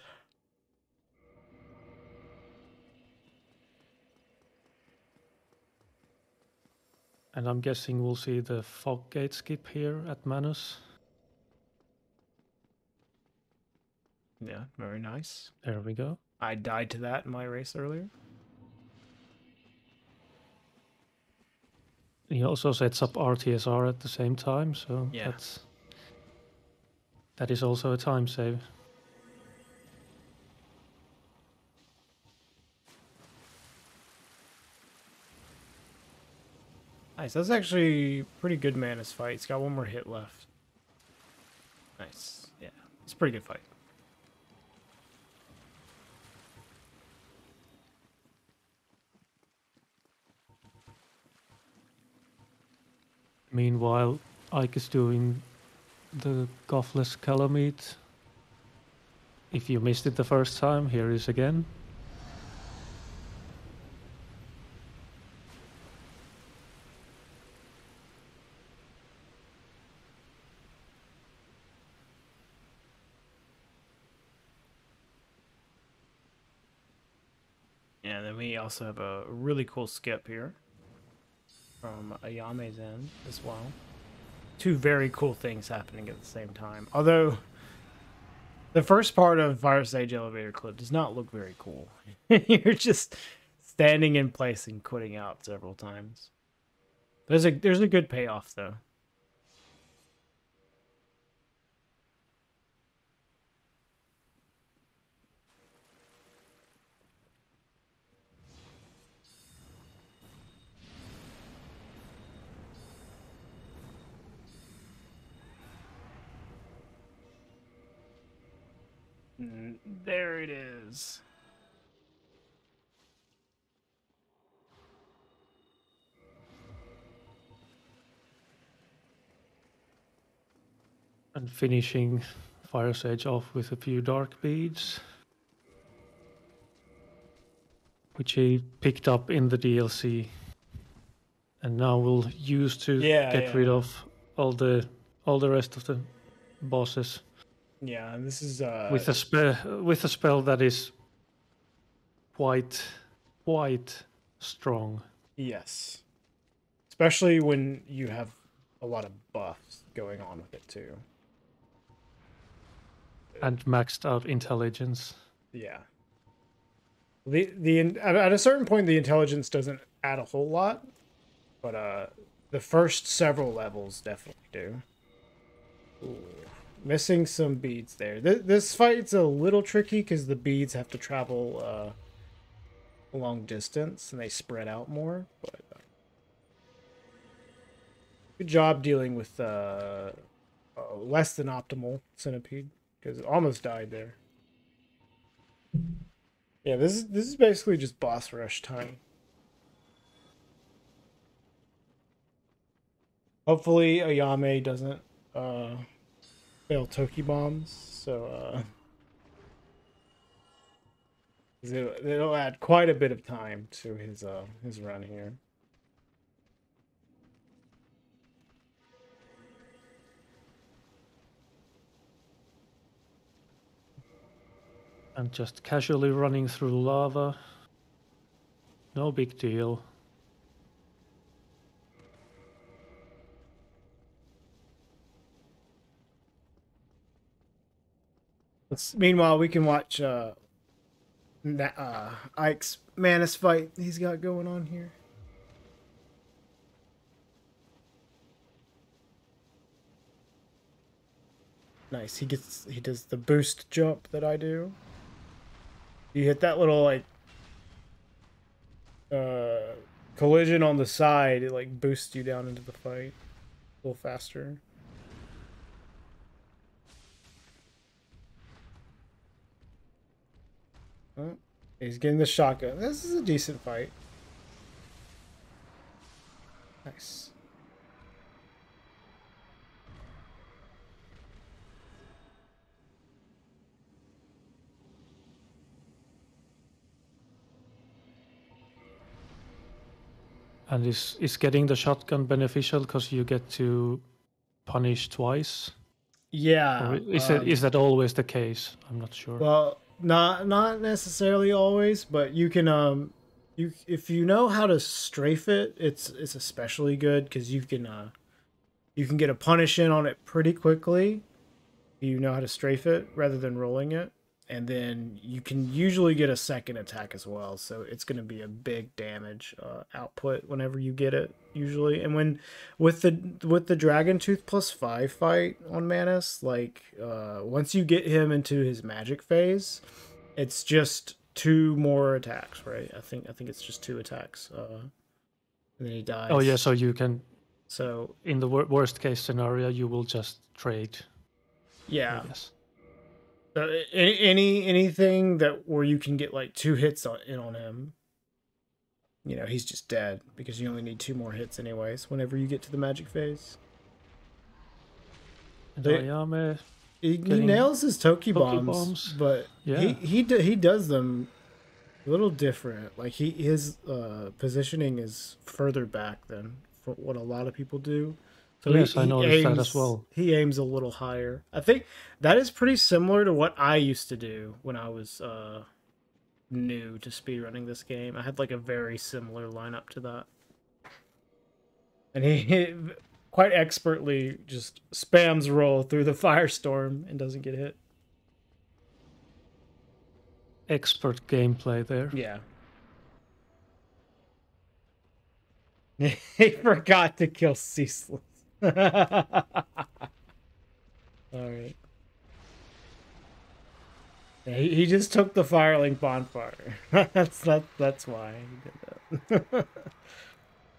And I'm guessing we'll see the fog gate skip here at Manus. Yeah, very nice. There we go. I died to that in my race earlier. He also sets up RTSR at the same time, so yeah. that is also a time save. Nice. That's actually a pretty good Manus fight. It's got one more hit left. Nice. Yeah. It's a pretty good fight. Meanwhile, Ike is doing the Gothless Calamite. If you missed it the first time, here it is again. Yeah, then we also have a really cool skip here from Ayame's end as well. Two very cool things happening at the same time. Although the first part of Fire Sage Elevator Clip does not look very cool. You're just standing in place and quitting out several times. There's a good payoff though. There it is. And finishing Fire Sage off with a few dark beads, which he picked up in the DLC, and now we'll use to get rid of all the rest of the bosses. Yeah, and this is with a spell that is quite strong. Yes. Especially when you have a lot of buffs going on with it too. And maxed out intelligence. Yeah. At a certain point the intelligence doesn't add a whole lot, but the first several levels definitely do. Ooh. Missing some beads there. This fight's a little tricky because the beads have to travel a long distance and they spread out more. But good job dealing with less than optimal centipede because it almost died there. Yeah, this is basically just boss rush time. Hopefully Ayame doesn't fail Toki bombs, so it'll add quite a bit of time to his run here. And just casually running through lava. No big deal. Meanwhile, we can watch Ike's Manus fight he's got going on here. Nice. He does the boost jump that I do. You hit that little like collision on the side, it like boosts you down into the fight a little faster. Oh, he's getting the shotgun. This is a decent fight. Nice. And is getting the shotgun beneficial because you get to punish twice? Yeah. Or is that always the case? I'm not sure. Well, not necessarily always, but you can if you know how to strafe it, it's especially good because you can get a punish in on it pretty quickly. You know how to strafe it rather than rolling it, and then you can usually get a second attack as well, so it's going to be a big damage output whenever you get it usually. And when with the Dragon Tooth +5 fight on Manus, like once you get him into his magic phase, it's just 2 more attacks, right? I think it's just 2 attacks, and then he dies. Oh yeah, so you can. So in the worst case scenario, you will just trade. Yeah. So anything that where you can get like 2 hits on him, you know, he's just dead because you only need 2 more hits anyways whenever you get to the magic phase. And Ayame, he nails his Toki bombs, but yeah. he does them a little different. Like his positioning is further back than what a lot of people do. So yes, I noticed that as well. He aims a little higher. I think that is pretty similar to what I used to do when I was new to speedrunning this game. I had like a very similar lineup to that. And he quite expertly just spams roll through the firestorm and doesn't get hit. Expert gameplay there. Yeah. He forgot to kill Ceaseless. All right. Yeah, he just took the Firelink bonfire. that's why he did that.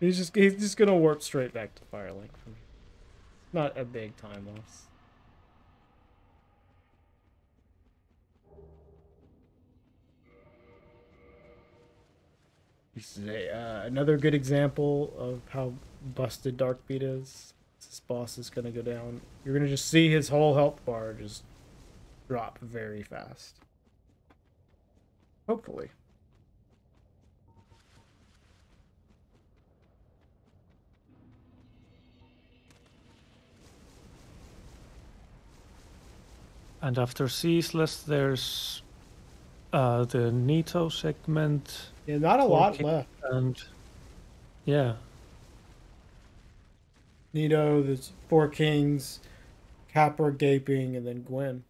he's just gonna warp straight back to Firelink. Not a big time loss. This is another good example of how busted Darkbeat is. This boss is going to go down. You're going to just see his whole health bar just drop very fast. Hopefully. And after Ceaseless, there's the Nito segment. Yeah, not a lot left. And yeah. Nito, there's 4 kings, Capra gaping, and then Gwen.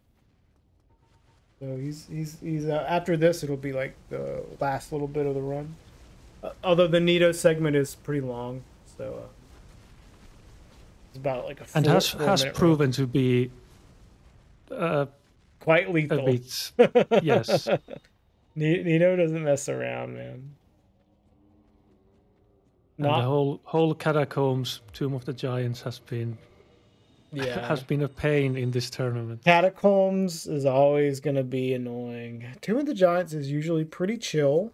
So he's after this, it'll be like the last little bit of the run. Although the Nito segment is pretty long, so it's about like a 4, and has proven to be quite lethal. A bit, yes. Nito doesn't mess around, man. And the whole Catacombs Tomb of the Giants has been a pain in this tournament. Catacombs is always going to be annoying. Tomb of the Giants is usually pretty chill.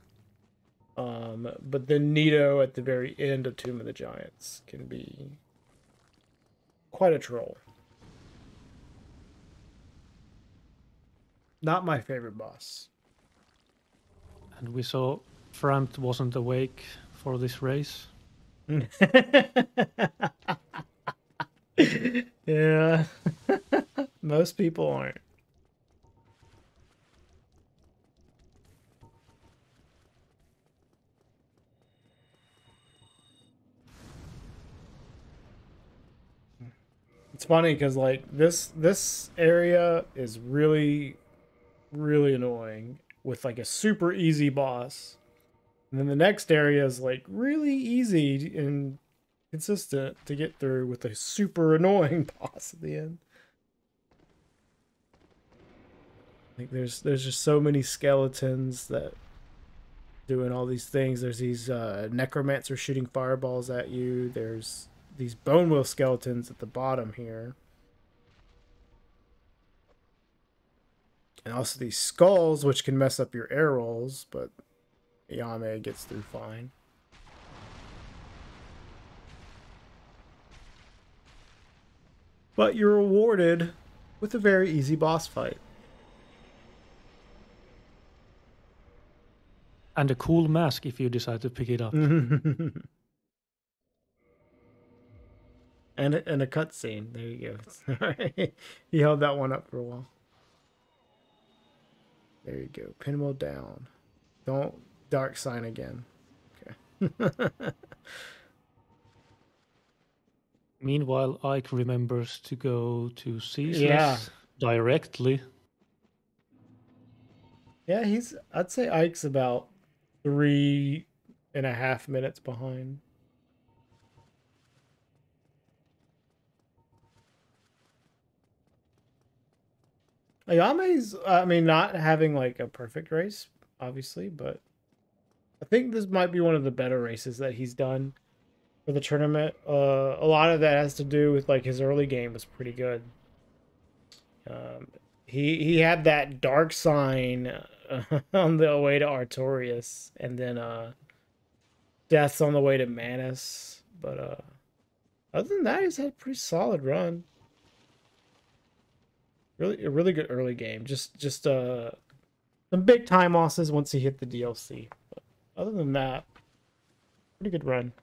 But then Nito at the very end of Tomb of the Giants can be quite a troll. Not my favorite boss. And we saw Frampt wasn't awake for this race. Yeah. Most people aren't. It's funny because like this area is really annoying with like a super easy boss, and then the next area is like really easy and consistent to get through with a super annoying boss at the end. Like there's just so many skeletons that doing all these things. There's these necromancer shooting fireballs at you. There's these bone wheel skeletons at the bottom here. And also these skulls, which can mess up your air rolls, but Yame gets through fine. But you're rewarded with a very easy boss fight. And a cool mask if you decide to pick it up. And a cutscene. There you go. He held that one up for a while. There you go. Pinwheel down. Don't dark sign again. Okay. Meanwhile, Ike remembers to go to Ceaseless directly. Yeah, I'd say Ike's about 3.5 minutes behind. Ayame's, I mean, not having like a perfect race, obviously, but I think this might be one of the better races that he's done for the tournament. A lot of that has to do with like his early game was pretty good. He had that dark sign on the way to Artorias, and then deaths on the way to Manus. But other than that, he's had a pretty solid run. Really, a really good early game. Just some big time losses once he hit the DLC. But other than that, pretty good run.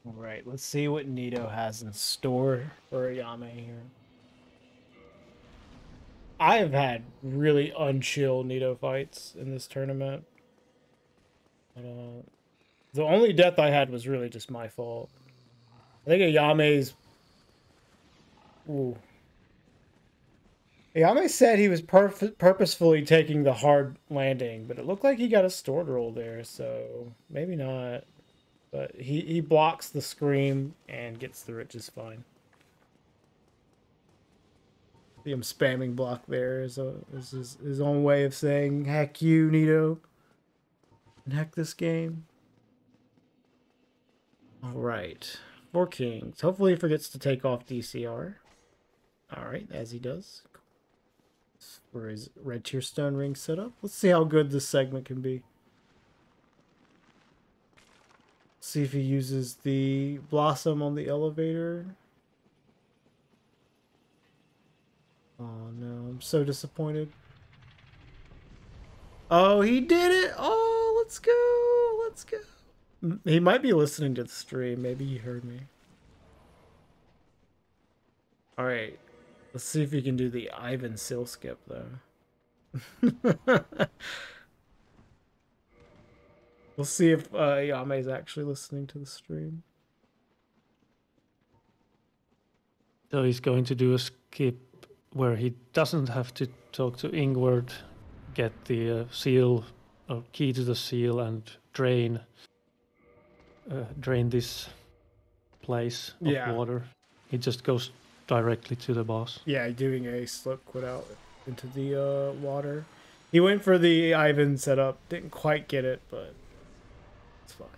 All right, let's see what Nito has in store for Ayame here. I have had really unchill Nito fights in this tournament. The only death I had was really just my fault. I think Ayame's... Ooh. Ayame said he was purposefully taking the hard landing, but it looked like he got a stored roll there, so maybe not. But he blocks the scream and gets through it just fine. See him spamming block there is his own way of saying heck you, Nito. And heck this game. Alright. 4 Kings. Hopefully he forgets to take off DCR. Alright, as he does. For his red tier stone ring setup. Let's see how good this segment can be. See if he uses the blossom on the elevator. Oh no, I'm so disappointed. Oh, he did it! Oh, let's go! Let's go! He might be listening to the stream. Maybe he heard me. Alright. Let's see if he can do the Ivan Seal skip, though. We'll see if Yame is actually listening to the stream. So he's going to do a skip where he doesn't have to talk to Ingward, get the seal, or key to the seal, and drain this place of water. He just goes directly to the boss. Yeah, doing a slip quit out into the water. He went for the Ivan setup. Didn't quite get it, but it's fine.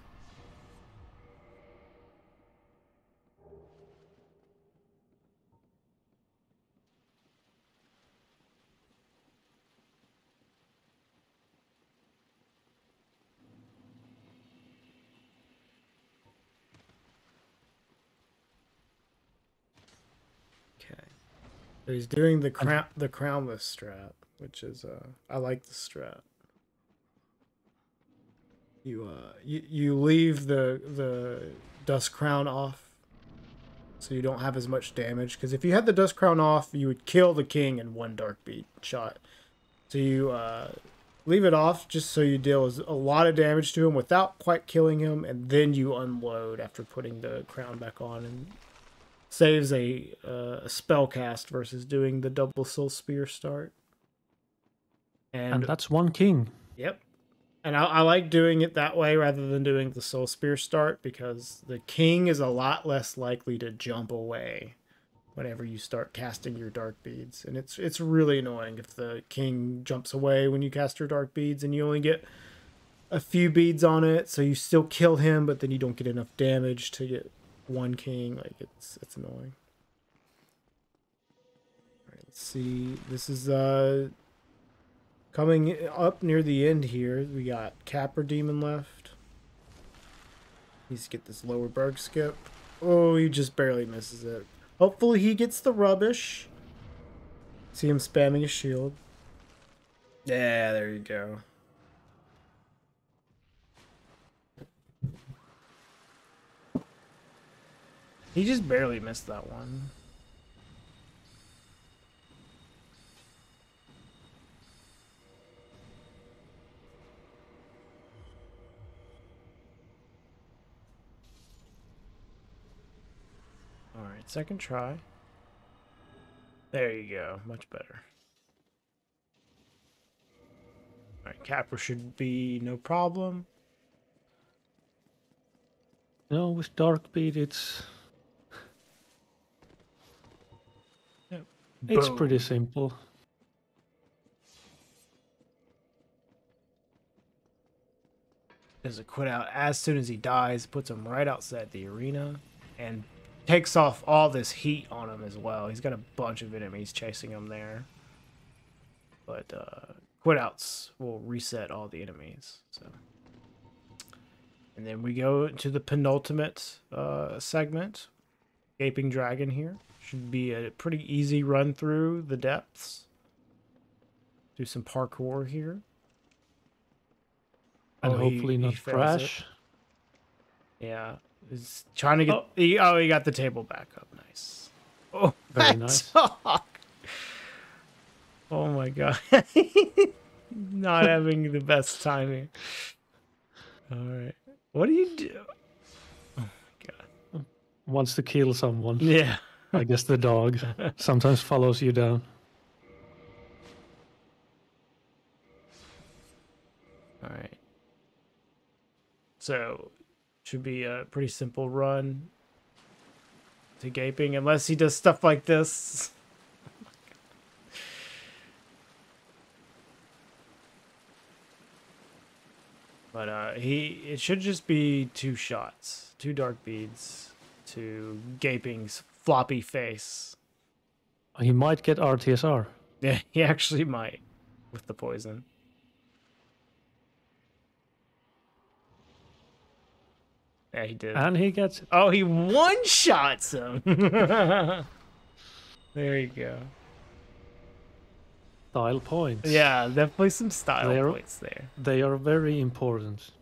So he's doing the crownless strat, which is I like the strat. You leave the dust crown off, so you don't have as much damage. Because if you had the dust crown off, you would kill the king in one dark beat shot. So you leave it off just so you deal a lot of damage to him without quite killing him, and then you unload after putting the crown back on, and saves a spell cast versus doing the double soul spear start. And that's one king. Yep. And I like doing it that way rather than doing the soul spear start, because the king is a lot less likely to jump away whenever you start casting your dark beads. And it's really annoying if the king jumps away when you cast your dark beads and you only get a few beads on it, so you still kill him, but then you don't get enough damage to get one king. Like, it's annoying. All right, let's see. This is coming up near the end here. We got Capra Demon left. Needs to get this lower berg skip. Oh, he just barely misses it. Hopefully he gets the rubbish. See him spamming his shield. Yeah, there you go. He just barely missed that one. All right, second try. There you go, much better. All right, Capra should be no problem. No, with Dark Beat, it's pretty simple. Does a quit out as soon as he dies, puts him right outside the arena, and takes off all this heat on him as well. He's got a bunch of enemies chasing him there. But quit outs will reset all the enemies. So, and then we go to the penultimate segment. Gaping Dragon here. Should be a pretty easy run through the depths. Do some parkour here. And hopefully not crash. Yeah. He's trying to get... He got the table back up. Nice. Oh, very nice. Oh my god. Not having the best timing. Alright. What do you do? Oh my god. Wants to kill someone. Yeah. I guess the dog sometimes follows you down. All right. So, should be a pretty simple run to Gaping, unless he does stuff like this. But it should just be 2 shots, 2 dark beads to Gaping's floppy face. He might get RTSR. Yeah, he actually might with the poison. Yeah, he did. And he gets it. Oh, he one-shots him. There you go. Style points. Yeah, definitely some style points there. They are very important.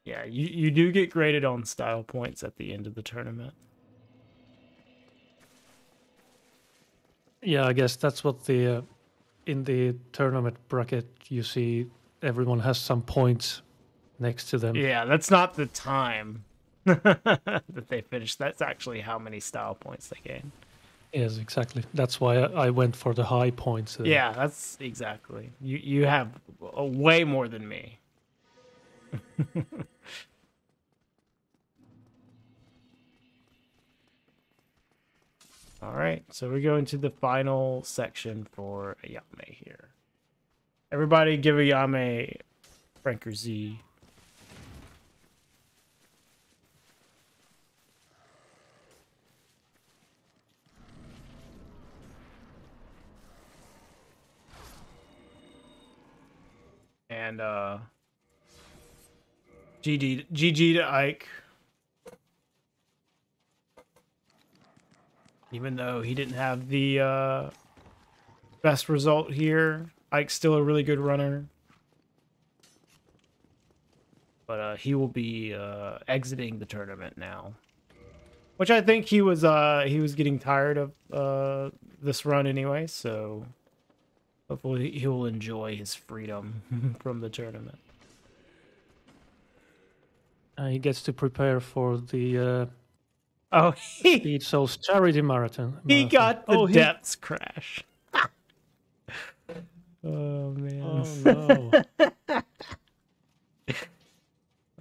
Yeah, you do get graded on style points at the end of the tournament. Yeah, I guess that's what the in the tournament bracket you see everyone has some points next to them. Yeah, that's not the time that they finished. That's actually how many style points they gained. Yes, exactly. That's why I went for the high points. Yeah, that's exactly. You have way more than me. All right, so we go into the final section for Ayame here. Everybody give Ayame Franker Z. And GG to Ike. Even though he didn't have the best result here, Ike's still a really good runner. But he will be exiting the tournament now. Which I think he was getting tired of this run anyway, so hopefully he will enjoy his freedom from the tournament. He gets to prepare for the Speed Souls charity marathon. He got the depths crash. Oh man. Oh no.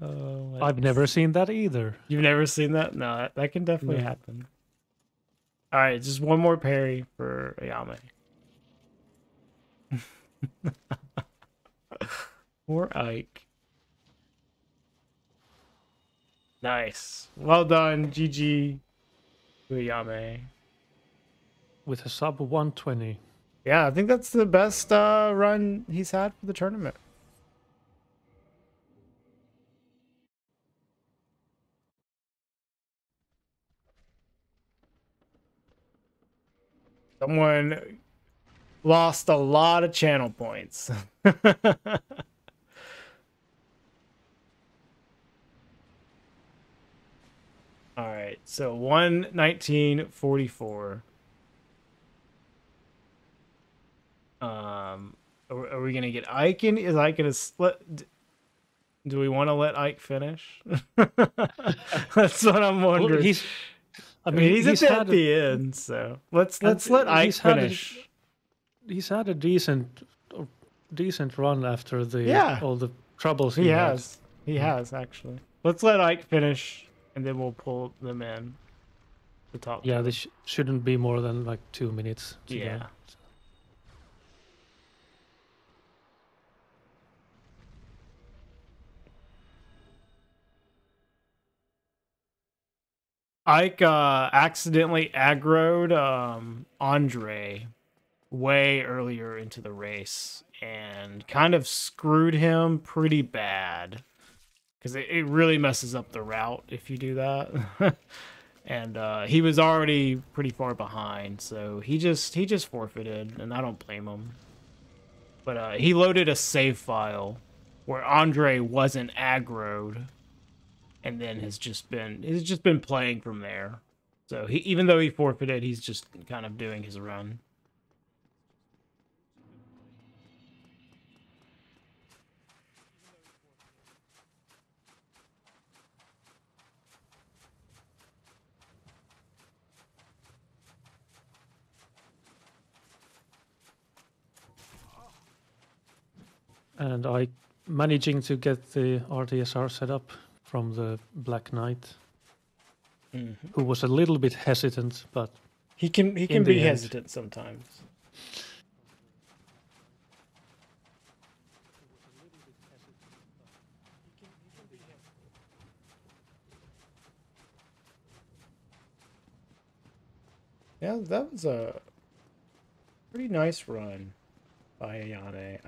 Oh, I've never seen that either. You've never seen that? No, that can definitely happen. All right, just one more parry for Ayame. Or Ike. Nice. Well done, GG to Ayame. With a sub 120. Yeah, I think that's the best run he's had for the tournament. Someone lost a lot of channel points. All right, so 119.44. Are we gonna get Ike in? Is Ike gonna split? Do we want to let Ike finish? That's what I'm wondering. Well, I mean, he's at the end, so let's let Ike finish. He's had a decent run after all the troubles he has. He has actually. Let's let Ike finish, and then we'll pull them in. The top. Yeah, this shouldn't be more than like 2 minutes. Yeah. Ike accidentally aggroed Andre way earlier into the race and kind of screwed him pretty bad because it really messes up the route if you do that. And he was already pretty far behind, so he just forfeited, and I don't blame him. But he loaded a save file where Andre wasn't aggroed, and then he's just been playing from there. So even though he forfeited, he's just kind of doing his run. And I managing to get the RTSR set up from the Black Knight, who was a little bit hesitant, but he can be hesitant sometimes. Yeah, that was a pretty nice run by Ayane.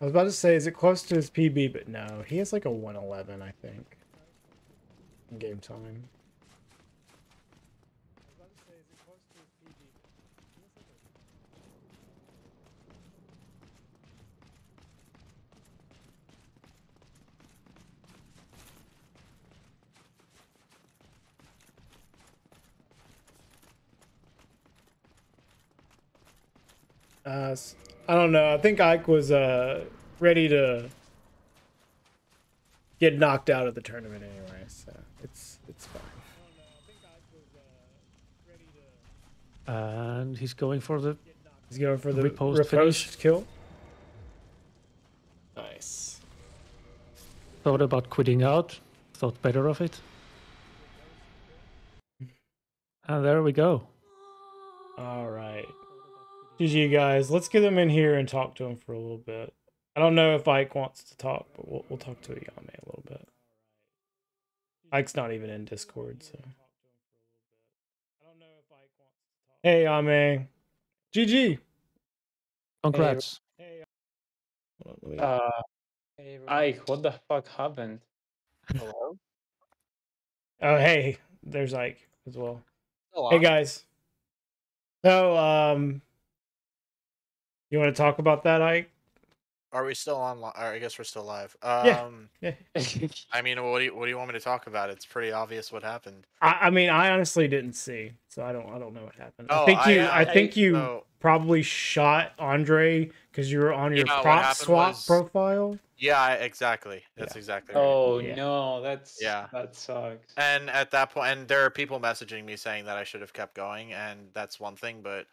I was about to say, is it close to his PB? But no, he has like a 111, I think, in game time. I don't know. I think Ike was ready to get knocked out of the tournament anyway, so it's fine. And he's going for the riposte kill. Nice. Thought about quitting out. Thought better of it. And there we go. All right. GG, guys. Let's get them in here and talk to him for a little bit. I don't know if Ike wants to talk, but we'll talk to Ayame a little bit. Ike's not even in Discord, so. Hey, Ayame. GG. Congrats. Hey, Ike, what the fuck happened? Hello? Oh, hey. There's Ike as well. Hello. Hey, guys. So, you want to talk about that, Ike? Are we still on? I guess we're still live. Yeah. I mean, what do you want me to talk about? It's pretty obvious what happened. I mean, I honestly didn't see, so I don't know what happened. Oh, I think you probably shot Andre because you were on your prop swap profile. Yeah, exactly. That's exactly right. Oh no, that sucks. And at that point, and there are people messaging me saying that I should have kept going, and that's one thing, but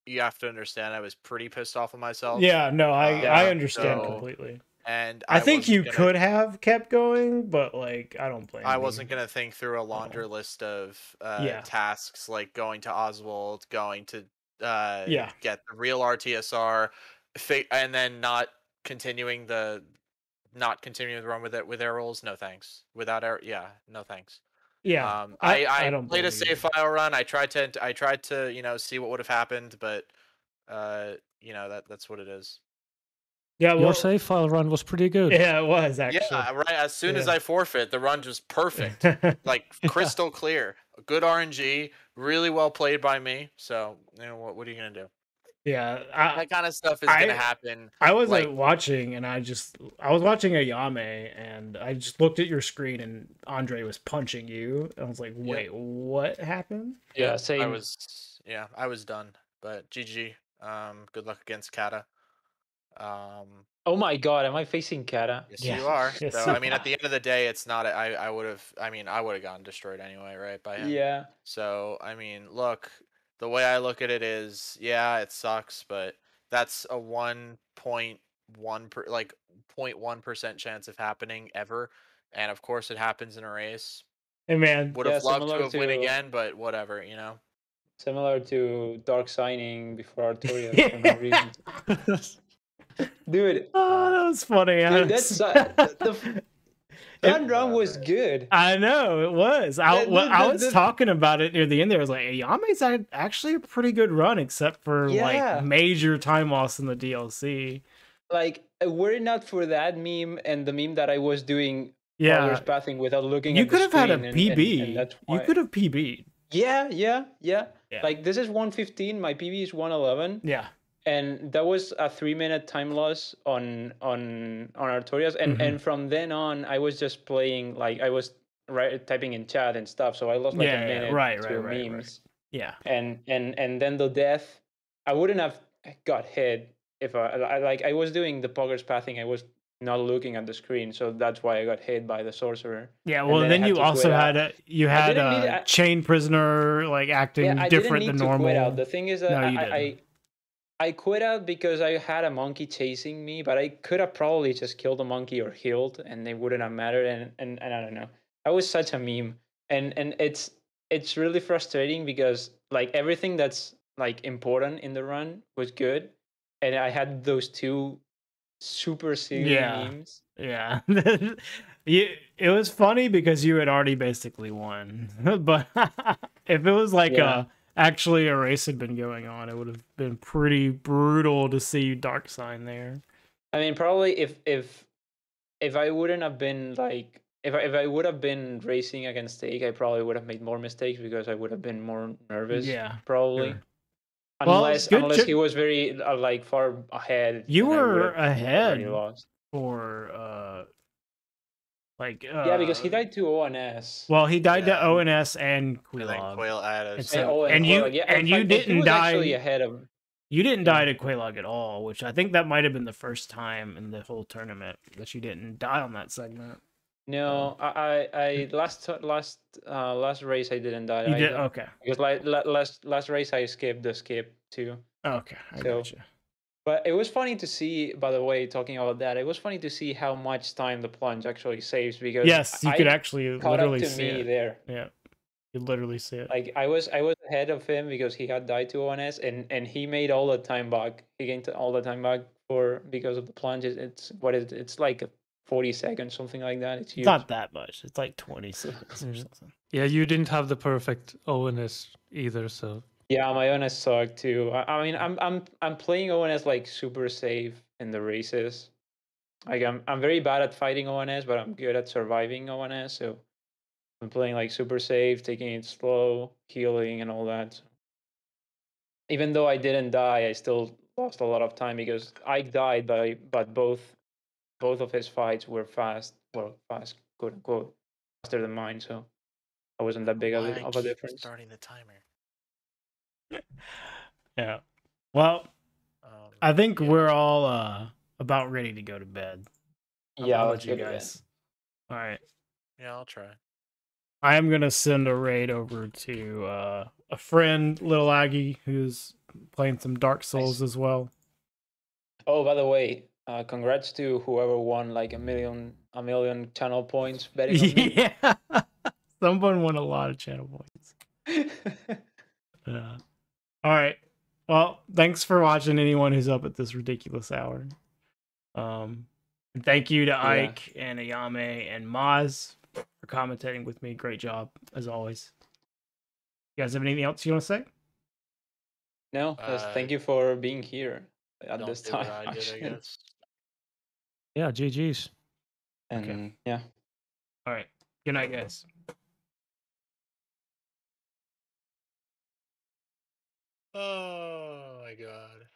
you have to understand I was pretty pissed off with myself. Yeah, no, I understand completely. And I think you could have kept going, but like I don't blame you. I wasn't gonna think through a laundry list of tasks like going to Oswald, going to get the real RTSR, and then not continuing the run with it with air rolls. No thanks. Without air, no thanks. Yeah, I played a save file run. I tried to see what would have happened, but that's what it is. Yeah, your save file run was pretty good. Yeah, it was actually. Yeah, right. As soon as I forfeit, the run was perfect, like crystal clear. Good RNG, really well played by me. So what are you gonna do? Yeah, that kind of stuff is gonna happen. I was watching, and I was watching Ayame, and I just looked at your screen, and Andre was punching you. And I was like, wait, what happened? Yeah, same. I was done. But GG. Good luck against Kata. Oh my god, am I facing Kata? Yes, you are. Yes, so I mean, at the end of the day, it's not. I would have gotten destroyed anyway, right? By him. Yeah. So I mean, look, the way I look at it is, it sucks, but that's a 0.1% chance of happening ever, and of course, it happens in a race. Hey man, would have loved to have win again, but whatever, Similar to Dark signing before Artorias for no reason. Dude, oh, that was funny. Dude, that run was good. I know it was. I was talking about it near the end. There, I was like, Ayame's actually a pretty good run, except for like major time loss in the DLC. Like, were it not for that meme and the meme that I was doing, progress pathing without looking, you at could the have had a screen PB. and that's why. You could have PB'd. Yeah. Like this is 115. My PB is 111. Yeah. And that was a 3-minute time loss on Artorias, and from then on, I was just playing, like I was typing in chat and stuff, so I lost like a minute to memes. Yeah. And then the death, I wouldn't have got hit if I was doing the progress pathing. I was not looking at the screen, so that's why I got hit by the sorcerer. Yeah, well, then you also had a chain prisoner like acting different than normal. Quit out. The thing is that I quit out because I had a monkey chasing me, but I could have probably just killed the monkey or healed, and they wouldn't have mattered. And I don't know. I was such a meme, and it's really frustrating because like everything that's like important in the run was good, and I had those two super silly memes. Yeah. It was funny because you had already basically won, but if it was like actually a race had been going on, it would have been pretty brutal to see Dark Sign there. I mean, probably if I wouldn't have been like if I would have been racing against Stake, I probably would have made more mistakes because I would have been more nervous. Yeah, probably. Sure. Unless he was very like far ahead. You were ahead for because he died to ONS. Well, he died to ONS and Quelaag. And you didn't die. Actually ahead of. You didn't die to Quelaag at all, which I think that might have been the first time in the whole tournament that you didn't die on that segment. No, I last race I didn't die. You did, okay. Because last race I skipped the skip too. Okay, I gotcha. But it was funny to see, by the way, talking about that, it was funny to see how much time the plunge actually saves because you could actually literally see me it there. Yeah, You literally see it. Like I was ahead of him because he had died to ONS, and he made all the time back. He gained all the time back because of the plunges. It's like 40 seconds, something like that. It's huge. Not that much. It's like 20 seconds or something. Yeah, you didn't have the perfect ONS either, so. Yeah, my ONS sucked too. I mean, I'm playing ONS like super safe in the races. Like I'm very bad at fighting ONS, but I'm good at surviving ONS. So I'm playing like super safe, taking it slow, healing, and all that. Even though I didn't die, I still lost a lot of time because Ike died, but both of his fights were fast, quote unquote, faster than mine. So I wasn't that big of a difference. Starting the timer. Yeah. Well, I think we're all about ready to go to bed. Yeah, I'll let you guys. All right. Yeah, I'll try. I am gonna send a raid over to a friend, Little Aggie, who's playing some Dark Souls as well. Oh, by the way, congrats to whoever won like a million channel points betting on me. Yeah, someone won a lot of channel points. All right. Well, thanks for watching. Anyone who's up at this ridiculous hour. And thank you to Ike and Ayame and Maz for commentating with me. Great job, as always. You guys have anything else you want to say? No, thank you for being here at this time. I guess. Yeah, GG's. And okay. Yeah. All right. Good night, guys. Oh my god.